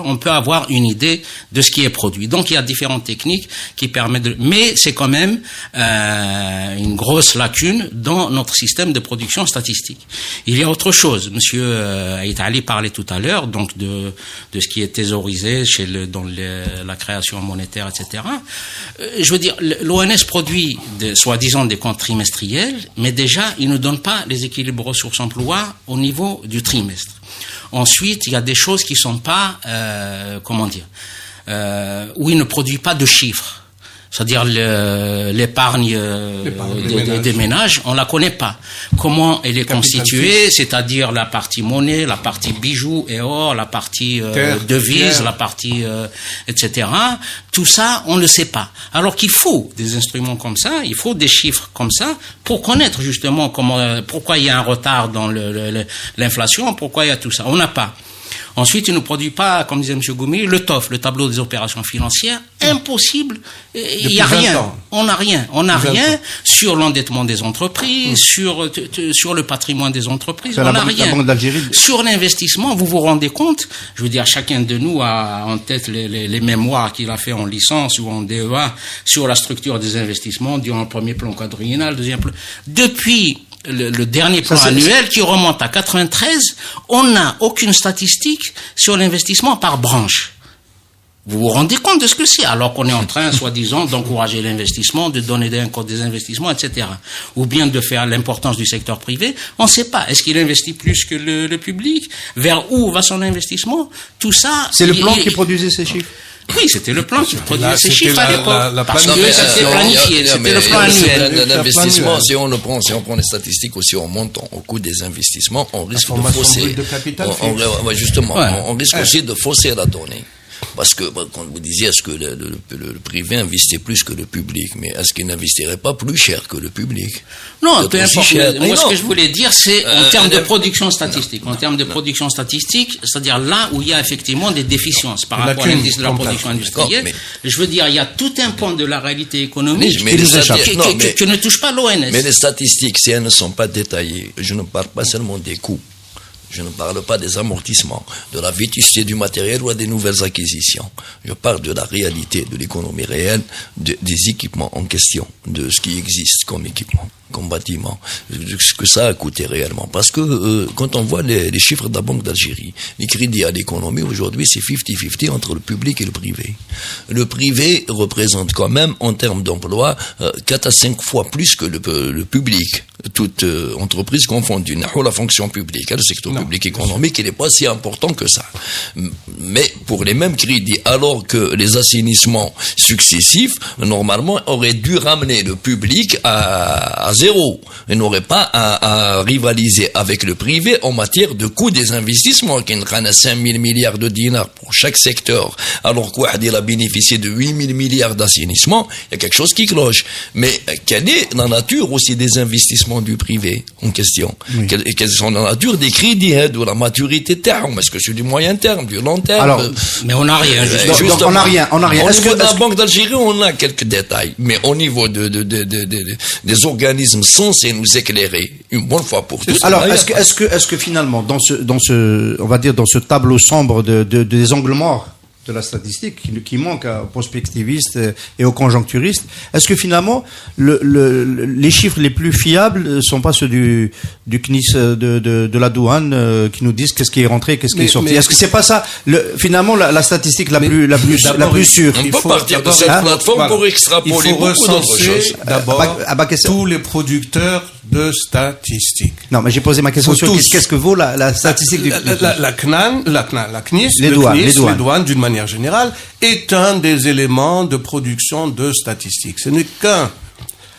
on peut avoir une idée de ce qui est produit. Donc il y a différentes techniques qui permettent mais c'est quand même une grosse lacune dans notre système de production statistique. Il y a autre chose. Monsieur Aït Ali parlait tout à l'heure donc de ce qui est thésaurisé dans la création monétaire, etc. Je veux dire, l'ONS produit soi-disant des comptes trimestriels, mais déjà, il ne donne pas les équilibres ressources-emploi au niveau du trimestre. Ensuite, il y a des choses qui sont pas, où il ne produit pas de chiffres. c'est-à-dire l'épargne des ménages, on la connaît pas. Comment elle est constituée, c'est-à-dire la partie monnaie, la partie bijoux et or, la partie devises, la partie etc. Tout ça, on ne sait pas. Alors qu'il faut des instruments comme ça, il faut des chiffres comme ça pour connaître justement pourquoi il y a un retard dans l'inflation, pourquoi il y a tout ça. On n'a pas. Ensuite, il ne produit pas, comme disait M. Goumi, le TOF, le tableau des opérations financières. Impossible. Il n'y a rien. On n'a rien. On n'a rien sur l'endettement des entreprises, sur le patrimoine des entreprises. On n'a rien. Sur l'investissement, vous vous rendez compte? Je veux dire, chacun de nous a en tête les mémoires qu'il a fait en licence ou en DEA sur la structure des investissements durant le premier plan quadriennal, deuxième plan. Depuis le dernier plan annuel qui remonte à 93, on n'a aucune statistique sur l'investissement par branche. Vous vous rendez compte de ce que c'est, alors qu'on est en train, soi-disant, d'encourager l'investissement, de donner des codes des investissements, etc. Ou bien de faire l'importance du secteur privé. On ne sait pas. Est-ce qu'il investit plus que le public? Vers où va son investissement? Tout ça. C'est le plan qui produisait ces chiffres? Oui, c'était le plan qui produisait ces chiffres à l'époque. Parce que c'était planifié, c'était le plan annuel. L'investissement, si on prend les statistiques aussi, on monte au coût des investissements, on risque de fausser. Justement, on risque aussi de fausser la donnée. Parce que, quand vous disiez, est-ce que le privé investit plus que le public, mais est-ce qu'il n'investirait pas plus cher que le public? Non, peu importe. Moi, ce que je voulais dire, c'est en termes de production statistique. En termes de production statistique, c'est-à-dire là où il y a effectivement des déficiences par rapport à l'indice de la production industrielle. Je veux dire, il y a tout un pan de la réalité économique qui ne touche pas l'ONS. Mais les statistiques, si elles ne sont pas détaillées, je ne parle pas seulement des coûts. Je ne parle pas des amortissements, de la vétusté du matériel ou des nouvelles acquisitions. Je parle de la réalité, de l'économie réelle, des équipements en question, de ce qui existe comme équipement, comme bâtiment, ce que ça a coûté réellement. Parce que quand on voit les chiffres de la Banque d'Algérie, les crédits à l'économie aujourd'hui, c'est 50-50 entre le public et le privé. Le privé représente quand même, en termes d'emploi, 4 à 5 fois plus que le public. Toute entreprise confondue. La fonction publique, le secteur public économique, il n'est pas si important que ça. Mais pour les mêmes crédits, alors que les assainissements successifs, normalement, auraient dû ramener le public à zéro. Et n'auraient pas à rivaliser avec le privé en matière de coût des investissements, qui est à 5 000 milliards de dinars pour chaque secteur, alors qu'Ouahdi a bénéficié de 8 000 milliards d'assainissement, il y a quelque chose qui cloche. Mais quelle est la nature aussi des investissements du privé en question? Oui. Quelles sont la nature des crédits, de la maturité terme? Est-ce que c'est du moyen terme, du long terme? Alors, mais on n'a rien. Donc on n'a rien. Au niveau de la Banque d'Algérie, on a quelques détails, mais au niveau des organismes censés nous éclairer une bonne fois pour toutes. Alors, est-ce que finalement, dans ce, on va dire, dans ce tableau sombre des angles morts de la statistique qui manque aux prospectivistes et aux conjoncturistes, est-ce que finalement les chiffres les plus fiables sont pas ceux du CNIS de la douane qui nous disent qu'est-ce qui est rentré, qu'est-ce qui est sorti? Est-ce que c'est pas ça finalement la statistique la plus sûre? On peut partir de cette plateforme pour extrapoler beaucoup d'autres choses. D'abord, tous les producteurs de statistiques. Non, mais j'ai posé ma question sur qu'est-ce que vaut la statistique du la CNIS, les douanes d'une manière générale, est un des éléments de production de statistiques. Ce n'est qu'un.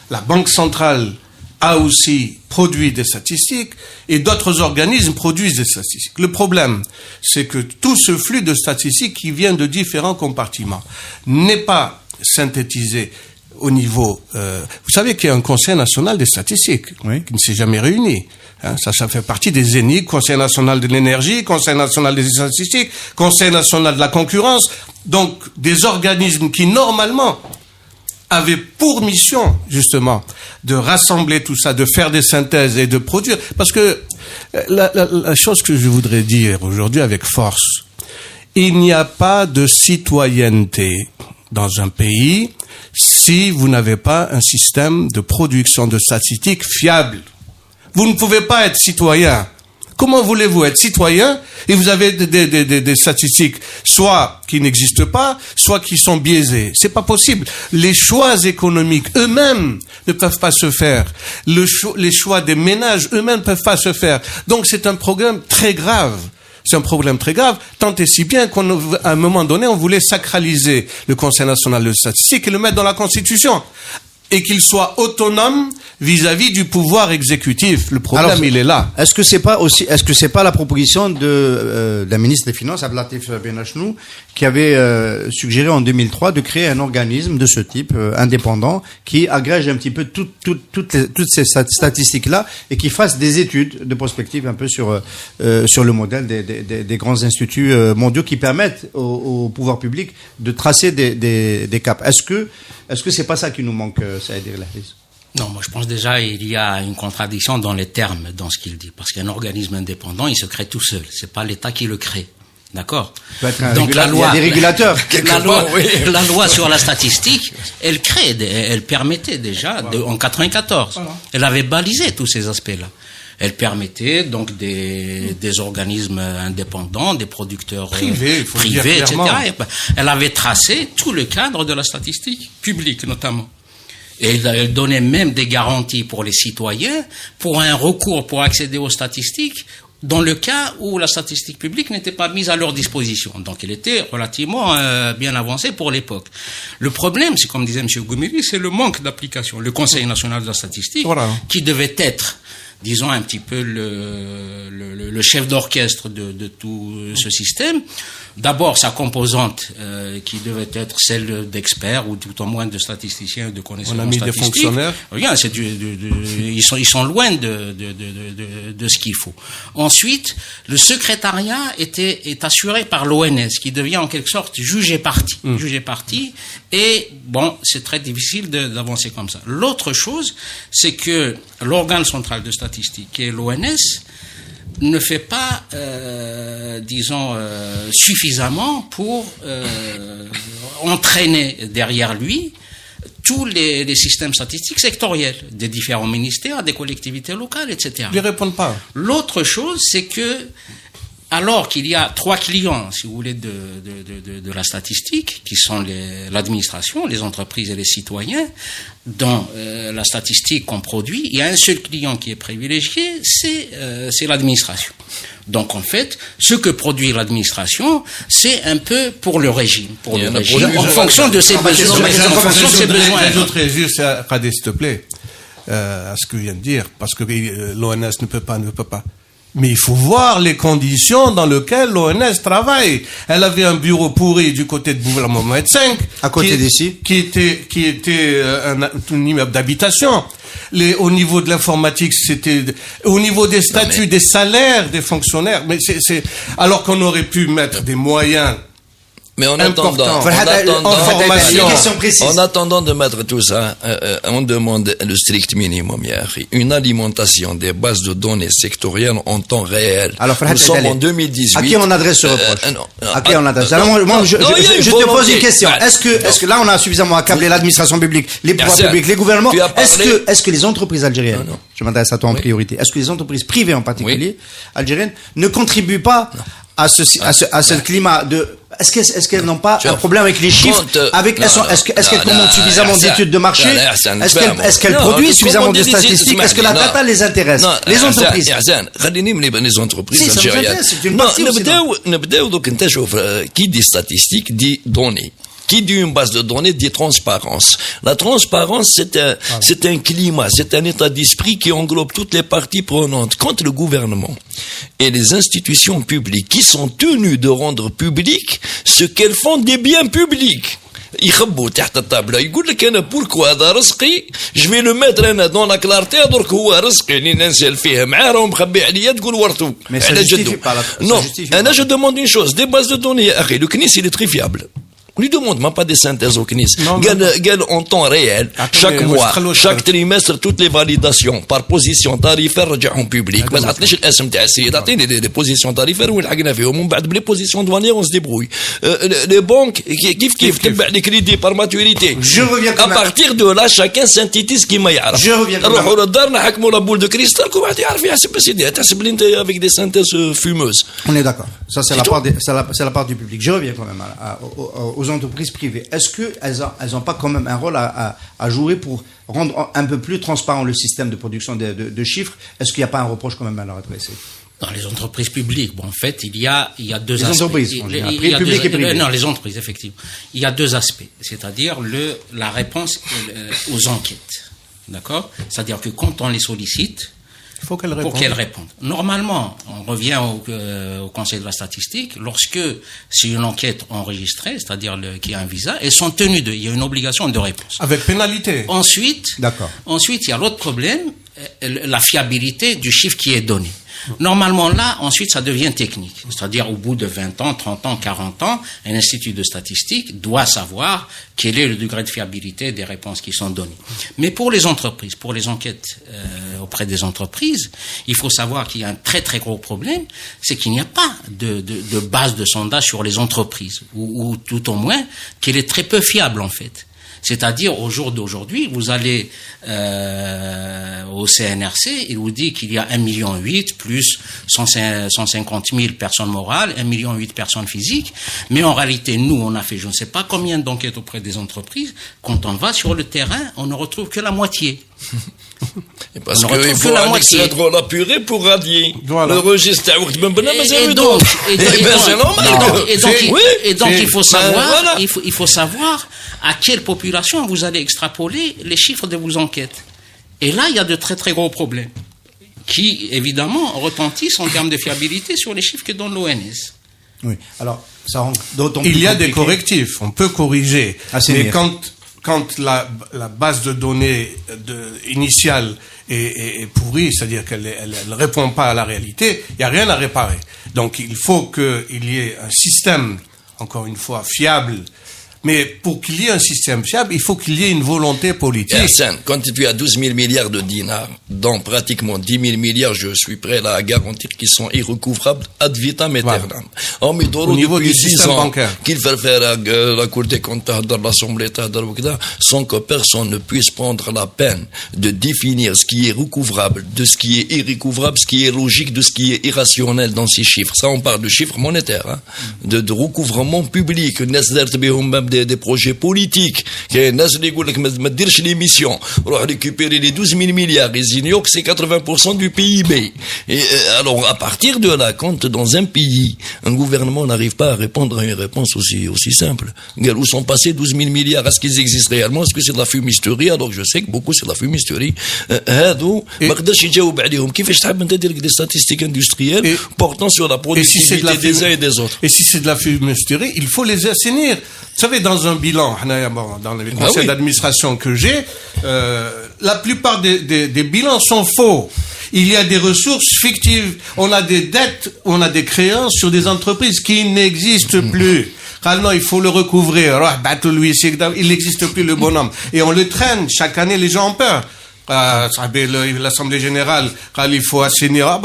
La Banque centrale a aussi produit des statistiques et d'autres organismes produisent des statistiques. Le problème, c'est que tout ce flux de statistiques qui vient de différents compartiments n'est pas synthétisé au niveau... vous savez qu'il y a un Conseil national des statistiques qui ne s'est jamais réuni. Ça fait partie des ENIC, Conseil national de l'énergie, Conseil national des statistiques, Conseil national de la concurrence. Donc, des organismes qui, normalement, avaient pour mission, justement, de rassembler tout ça, de faire des synthèses et de produire. Parce que la chose que je voudrais dire aujourd'hui avec force, il n'y a pas de citoyenneté dans un pays si vous n'avez pas un système de production de statistiques fiable. Vous ne pouvez pas être citoyen. Comment voulez-vous être citoyen et vous avez des statistiques soit qui n'existent pas, soit qui sont biaisées? C'est pas possible. Les choix économiques eux-mêmes ne peuvent pas se faire. Les choix des ménages eux-mêmes ne peuvent pas se faire. Donc c'est un problème très grave C'est un problème très grave, tant et si bien qu'à un moment donné, on voulait sacraliser le Conseil national de statistique et le mettre dans la Constitution. Et qu'il soit autonome vis-à-vis du pouvoir exécutif. Le problème, il est là. Est-ce que c'est pas la proposition de la ministre des Finances, Abdelatif Benachnou, qui avait suggéré en 2003 de créer un organisme de ce type, indépendant, qui agrège un petit peu toutes ces statistiques-là et qui fasse des études de prospective un peu sur le modèle des grands instituts mondiaux qui permettent au pouvoir public de tracer des caps. Est-ce que c'est pas ça qui nous manque, Saïd Elahliz? Non, moi je pense déjà il y a une contradiction dans les termes, dans ce qu'il dit. Parce qu'un organisme indépendant, il se crée tout seul. C'est pas l'État qui le crée. D'accord? Donc la loi, il y a des régulateurs. La loi sur la statistique, elle permettait déjà, en 94. Voilà. Elle avait balisé tous ces aspects-là. Elle permettait donc des organismes indépendants, des producteurs privés, etc. Elle avait tracé tout le cadre de la statistique publique, notamment. Et elle donnait même des garanties pour les citoyens pour un recours pour accéder aux statistiques dans le cas où la statistique publique n'était pas mise à leur disposition. Donc elle était relativement bien avancée pour l'époque. Le problème, c'est comme disait M. Goumiri, c'est le manque d'application. Le Conseil national de la statistique, qui devait être, disons, un petit peu le chef d'orchestre de tout ce système. D'abord, sa composante, qui devait être celle d'experts, ou tout au moins de statisticiens, de connaisseurs en statistique. On a mis des fonctionnaires. Rien, ils sont loin de ce qu'il faut. Ensuite, le secrétariat est assuré par l'ONS, qui devient en quelque sorte juge et partie. Et bon, c'est très difficile d'avancer comme ça. L'autre chose, c'est que l'organe central de statistique, qui est l'ONS, ne fait pas, suffisamment pour entraîner derrière lui tous les systèmes statistiques sectoriels des différents ministères, des collectivités locales, etc. Ils ne répondent pas. L'autre chose, c'est que alors qu'il y a 3 clients, si vous voulez, de la statistique, qui sont l'administration, les entreprises et les citoyens, dans la statistique qu'on produit, il y a un seul client qui est privilégié, c'est l'administration. Donc en fait, ce que produit l'administration, c'est un peu pour le régime, en fonction de ses besoins. J'ajouterais juste, Khadé, s'il te plaît, à ce que je viens de dire, parce que l'ONS ne peut pas. Mais il faut voir les conditions dans lesquelles l'ONS travaille. Elle avait un bureau pourri du côté de Boulevard Mohamed V, à côté d'ici, qui était un immeuble d'habitation. Au niveau de l'informatique, c'était au niveau des statuts, des salaires des fonctionnaires. Mais alors qu'on aurait pu mettre des moyens. Mais en attendant de mettre tout ça, on demande le strict minimum, une alimentation des bases de données sectorielles en temps réel. Alors, nous sommes en 2018. À qui on adresse ce reproche? À qui on adresse? Alors, moi, je te pose une question. Est-ce que là, on a suffisamment accablé l'administration publique, les pouvoirs publics, les gouvernements? Est-ce que les entreprises algériennes, je m'adresse à toi en priorité, est-ce que les entreprises privées en particulier, algériennes, ne contribuent pas à ce climat de... Est-ce qu'elles n'ont pas un problème avec les chiffres? Est-ce qu'elles commandent suffisamment d'études de marché? Est-ce qu'elles produisent suffisamment de statistiques? Est-ce que la data les intéresse? Les entreprises. Les entreprises algériennes. نبداو دوك انت شوف كي دي statistiques دي données. Qui dit une base de données dit transparence. La transparence, c'est un climat, c'est un état d'esprit qui englobe toutes les parties prenantes. Quand le gouvernement et les institutions publiques qui sont tenues de rendre public ce qu'elles font des biens publics, يخبوا تحت الطاولة يقول لك أنا بوركو هذا رزقي je vais le mettre أنا dans la clarté درك هو رزقي اللي ننزل فيه معاه راهو مخبي عليا تقول ورثو على جدو. Non, أنا je demande une chose, des bases de données يا أخي, le CNIS il est très fiable. On lui demande même pas des synthèses au CNIS. Quel en temps réel, chaque mois, chaque trimestre, toutes les validations par position tarifaire رجعهم public. ما تعطينيش الاسم تاع السيد, اعطيني les positions tarifaires ولحقنا فيهم ومن بعد بلي positions douanières on se débrouille. Les banques كيف تبع les crédits par maturité. À partir de là, chacun synthétise كيما يعرف. نروحوا للدار نحكموا لا بول دو كريستال كل واحد يعرف يحسب سيدي تحسب لي انت avec des synthèses fumeuses. On est d'accord. Ça c'est la part du public. Je reviens quand même aux entreprises privées. Est-ce qu'elles n'ont pas quand même un rôle à jouer pour rendre un peu plus transparent le système de production de chiffres? Est-ce qu'il n'y a pas un reproche quand même à leur adresser? Dans les entreprises publiques, bon, en fait, il y a deux les aspects. Entreprises, publiques et privées. Non, les entreprises, effectivement. Il y a deux aspects, c'est-à-dire la réponse aux enquêtes, d'accord. C'est-à-dire que quand on les sollicite, faut qu'elles répondent. Pour qu'elles répondent. Normalement, on revient au Conseil de la statistique, lorsque c'est une enquête enregistrée, c'est-à-dire qu'il y a un visa, elles sont tenues il y a une obligation de réponse. Avec pénalité. Ensuite, il y a l'autre problème, la fiabilité du chiffre qui est donné. Normalement, là, ensuite, ça devient technique. C'est-à-dire, au bout de 20 ans, 30 ans, 40 ans, un institut de statistique doit savoir quel est le degré de fiabilité des réponses qui sont données. Mais pour les entreprises, pour les enquêtes auprès des entreprises, il faut savoir qu'il y a un très très gros problème, c'est qu'il n'y a pas de base de sondage sur les entreprises, ou tout au moins qu'elle est très peu fiable en fait. C'est-à-dire, au jour d'aujourd'hui, vous allez au CNRC, il vous dit qu'il y a 1,8 million plus 150 000 personnes morales, 1,8 million personnes physiques. Mais en réalité, nous, on a fait je ne sais pas combien d'enquêtes auprès des entreprises. Quand on va sur le terrain, on ne retrouve que la moitié. Et parce qu'il faut annexer la droit à la purée pour radier. Voilà. Le registre à et donc il faut savoir à quelle population vous allez extrapoler les chiffres de vos enquêtes. Et là, il y a de très très gros problèmes qui, évidemment, retentissent en termes de fiabilité sur les chiffres que donne l'ONS. Oui. Alors, ça rend d'autant plus compliqué. Il y a des correctifs, on peut corriger. Mais quand la base de données initiale est pourrie, c'est-à-dire qu'elle ne répond pas à la réalité, il n'y a rien à réparer. Donc il faut qu'il y ait un système, encore une fois, fiable. Mais pour qu'il y ait un système fiable, il faut qu'il y ait une volonté politique. Hassan, quand tu as 12 000 milliards de dinars, dont pratiquement 10 000 milliards, je suis prêt là, à garantir qu'ils sont irrecouvrables ad vitam aeternam. Au niveau du système bancaire. Qu'il fait faire la Cour des comptes dans l'Assemblée, sans que personne ne puisse prendre la peine de définir ce qui est recouvrable, de ce qui est irrécouvrable, ce qui est logique, de ce qui est irrationnel dans ces chiffres. Ça, on parle de chiffres monétaires, hein, de recouvrement public, des projets politiques. Il y a des gens qui disent ne dirige l'émission, on va récupérer les 12 000 milliards, ils ignorent que c'est 80% du PIB. Et alors, à partir de là, quand dans un pays, un gouvernement n'arrive pas à répondre à une réponse aussi simple, où sont passés 12 000 milliards, est-ce qu'ils existent réellement, est-ce que c'est de la fumisterie? Alors je sais que beaucoup c'est de la fumisterie. ما قدرش يجاوب عليهم. كيفاش تحب انت دير des statistiques industrielles portant sur la productivité des uns et des autres? Et si c'est de la fumisterie, il faut les assainir. Vous savez, dans un bilan, dans les conseils d'administration que j'ai, la plupart des bilans sont faux. Il y a des ressources fictives. On a des dettes, on a des créances sur des entreprises qui n'existent plus. Non, il faut le recouvrir. Il n'existe plus le bonhomme. Et on le traîne. Chaque année, les gens ont peur. L'Assemblée générale, il faut assainir.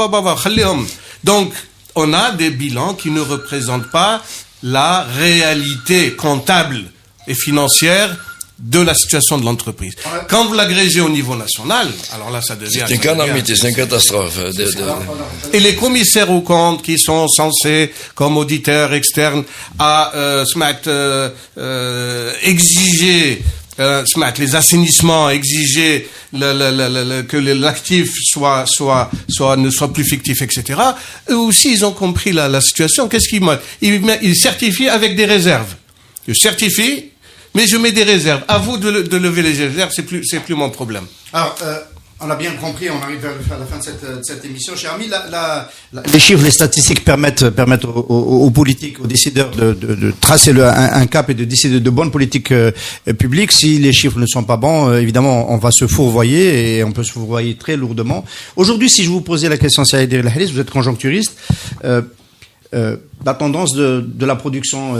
Donc, on a des bilans qui ne représentent pas la réalité comptable et financière de la situation de l'entreprise. Quand vous l'agrégez au niveau national, alors là, ça devient... C'est une calamité, c'est une catastrophe. Et les commissaires aux comptes qui sont censés, comme auditeurs externes, à exiger les assainissements, exiger que l'actif ne soit plus fictif, etc. Eux aussi, ils ont compris la situation. Qu'est-ce qu'ils certifient avec des réserves. Je certifie, mais je mets des réserves. À vous de lever les réserves, c'est plus mon problème. Alors, on a bien compris, on arrive vers la fin de cette émission. Cher ami, les chiffres, les statistiques permettent aux politiques, aux décideurs de tracer un cap et de décider de bonnes politiques publiques. Si les chiffres ne sont pas bons, évidemment, on va se fourvoyer et on peut se fourvoyer très lourdement. Aujourd'hui, si je vous posais la question, Saïd El Haris, vous êtes conjoncturiste, la tendance de la production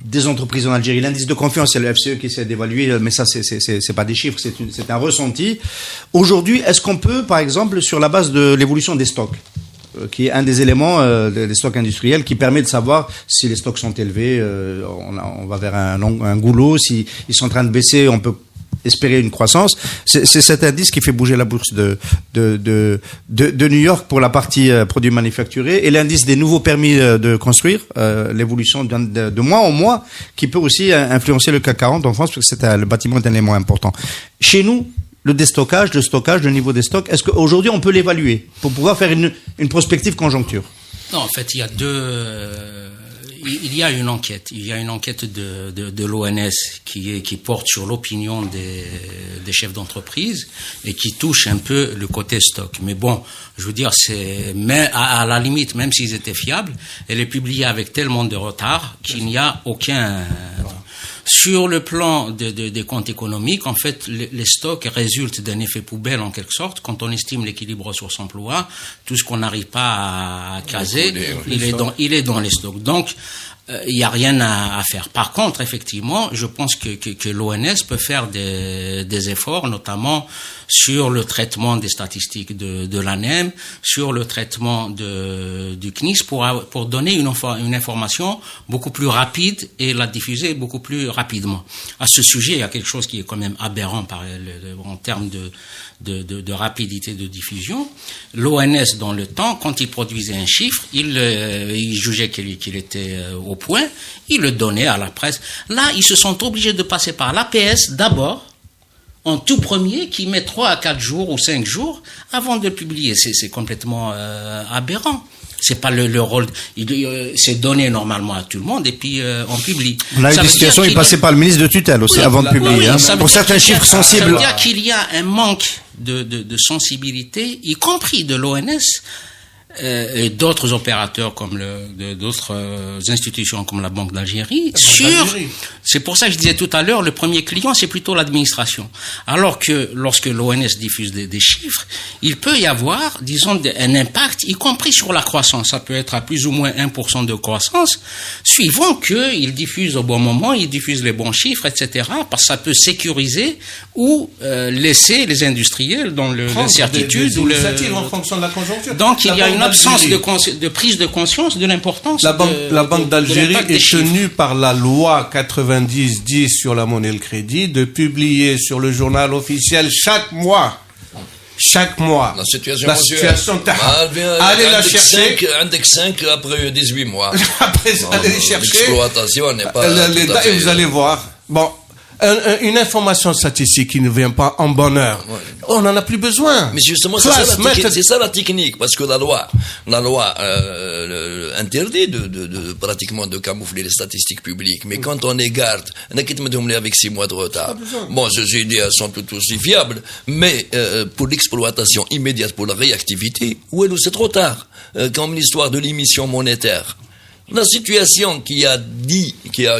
des entreprises en Algérie, l'indice de confiance, c'est le FCE qui essaie d'évaluer, mais ça c'est pas des chiffres, c'est un ressenti. Aujourd'hui, est-ce qu'on peut, par exemple, sur la base de l'évolution des stocks, qui est un des éléments des stocks industriels qui permet de savoir si les stocks sont élevés, on va vers un goulot, si ils sont en train de baisser, on peut espérer une croissance. C'est cet indice qui fait bouger la bourse de New York pour la partie produits manufacturés, et l'indice des nouveaux permis de construire, l'évolution de mois en mois, qui peut aussi influencer le CAC 40 en France, parce que le bâtiment est un élément important. Chez nous, le déstockage, le stockage, le niveau des stocks, est-ce qu'aujourd'hui on peut l'évaluer pour pouvoir faire une prospective conjoncture? Non, en fait, il y a une enquête. Il y a une enquête de l'ONS qui porte sur l'opinion des chefs d'entreprise et qui touche un peu le côté stock. Mais bon, je veux dire, mais à la limite, même s'ils étaient fiables, elle est publiée avec tellement de retard qu'il n'y a aucun. Sur le plan des comptes économiques, en fait, les stocks résultent d'un effet poubelle en quelque sorte. Quand on estime l'équilibre ressources-emploi, tout ce qu'on n'arrive pas à caser, il est dans les stocks. Donc, il n'y a rien à faire. Par contre, effectivement, je pense que l'ONS peut faire des efforts, notamment sur le traitement des statistiques de l'ANEM, sur le traitement du CNIS pour donner une information beaucoup plus rapide et la diffuser beaucoup plus rapidement. À ce sujet, il y a quelque chose qui est quand même aberrant en termes de rapidité de diffusion. L'ONS, dans le temps, quand il produisait un chiffre, il jugeait qu'il était au point, il le donnait à la presse. Là, ils se sont obligés de passer par l'APS d'abord, en tout premier, qui met 3 à 4 jours ou 5 jours avant de le publier. C'est complètement aberrant. C'est pas le rôle. C'est donné normalement à tout le monde et puis on publie. On a eu des situations, il passait par le ministre de tutelle aussi avant de publier. Pour certains chiffres sensibles. Ça veut dire qu'il y a un manque de sensibilité, y compris de l'ONS. Et d'autres opérateurs comme d'autres institutions comme la Banque d'Algérie c'est pour ça que je disais tout à l'heure, le premier client c'est plutôt l'administration, alors que lorsque l'ONS diffuse des chiffres, il peut y avoir, disons, un impact, y compris sur la croissance. Ça peut être à plus ou moins 1% de croissance, suivant qu'il diffuse au bon moment, il diffuse les bons chiffres, etc., parce que ça peut sécuriser ou laisser les industriels dans l'incertitude des initiatives en fonction de la conjoncture. Donc il y a une absence de prise de conscience de l'importance. La Banque d'Algérie est tenue par la loi 90-10 sur la monnaie et le crédit de publier sur le journal officiel chaque mois. La situation allez la chercher. Index 5 après 18 mois. Après, allez chercher. L'exploitation n'est pas. Et vous allez voir. Bon. Une information statistique qui ne vient pas en bonne heure, on n'en a plus besoin. Mais justement, c'est ça la technique, parce que la loi interdit pratiquement de camoufler les statistiques publiques. Mais quand on les garde, on a quitté avec 6 mois de retard. Bon, ces idées sont tout aussi fiables, mais pour l'exploitation immédiate, pour la réactivité, c'est trop tard. Comme l'histoire de l'émission monétaire. La situation qui a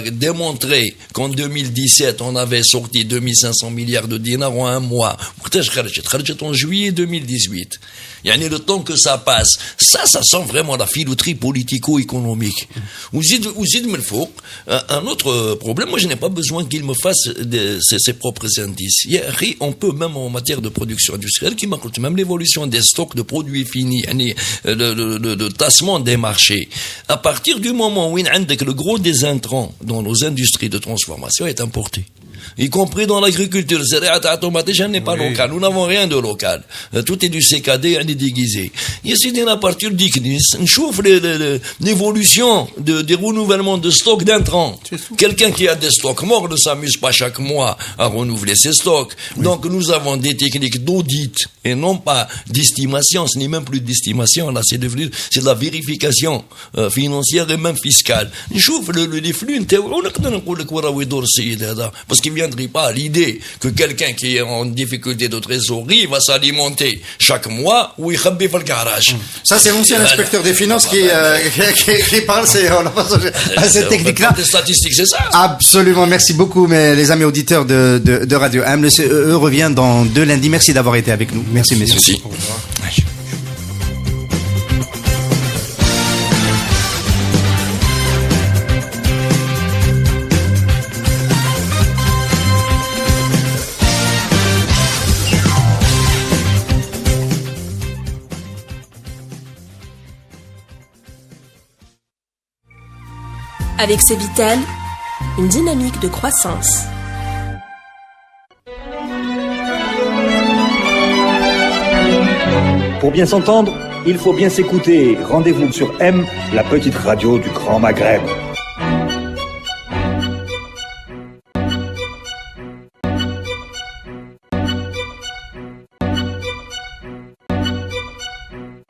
démontré qu'en 2017, on avait sorti 2500 milliards de dinars en un mois. En juillet 2018. Il y a le temps que ça passe. Ça sent vraiment la filouterie politico-économique. Un autre problème, moi je n'ai pas besoin qu'il me fasse ses propres indices. On peut même en matière de production industrielle, qui m'accorde même l'évolution des stocks de produits finis, le tassement des marchés. À partir du moment où le gros des intrants dans nos industries de transformation est importé, y compris dans l'agriculture, n'est pas local. Nous n'avons rien de local. Tout est du CKD, on est déguisé. Ici, à partir du CNIS, on chauffe l'évolution des renouvellements de stocks d'intrants. Quelqu'un qui a des stocks morts ne s'amuse pas chaque mois à renouveler ses stocks. Donc, nous avons des techniques d'audit et non pas d'estimation. Ce n'est même plus d'estimation. Là, c'est de la vérification financière et même fiscale. On chauffe les flux. Parce qu'il viendrait pas à l'idée que quelqu'un qui est en difficulté de trésorerie va s'alimenter chaque mois ou il khabbi dans le garage. Ça, c'est l'ancien inspecteur des finances qui parle, à cette technique-là. Des statistiques, c'est ça. Absolument. Merci beaucoup, les amis auditeurs de Radio AM. Le CEE revient dans 2 lundis. Merci d'avoir été avec nous. Merci, messieurs. Merci. Au revoir. Avec Cevital, une dynamique de croissance. Pour bien s'entendre, il faut bien s'écouter. Rendez-vous sur M, la petite radio du Grand Maghreb.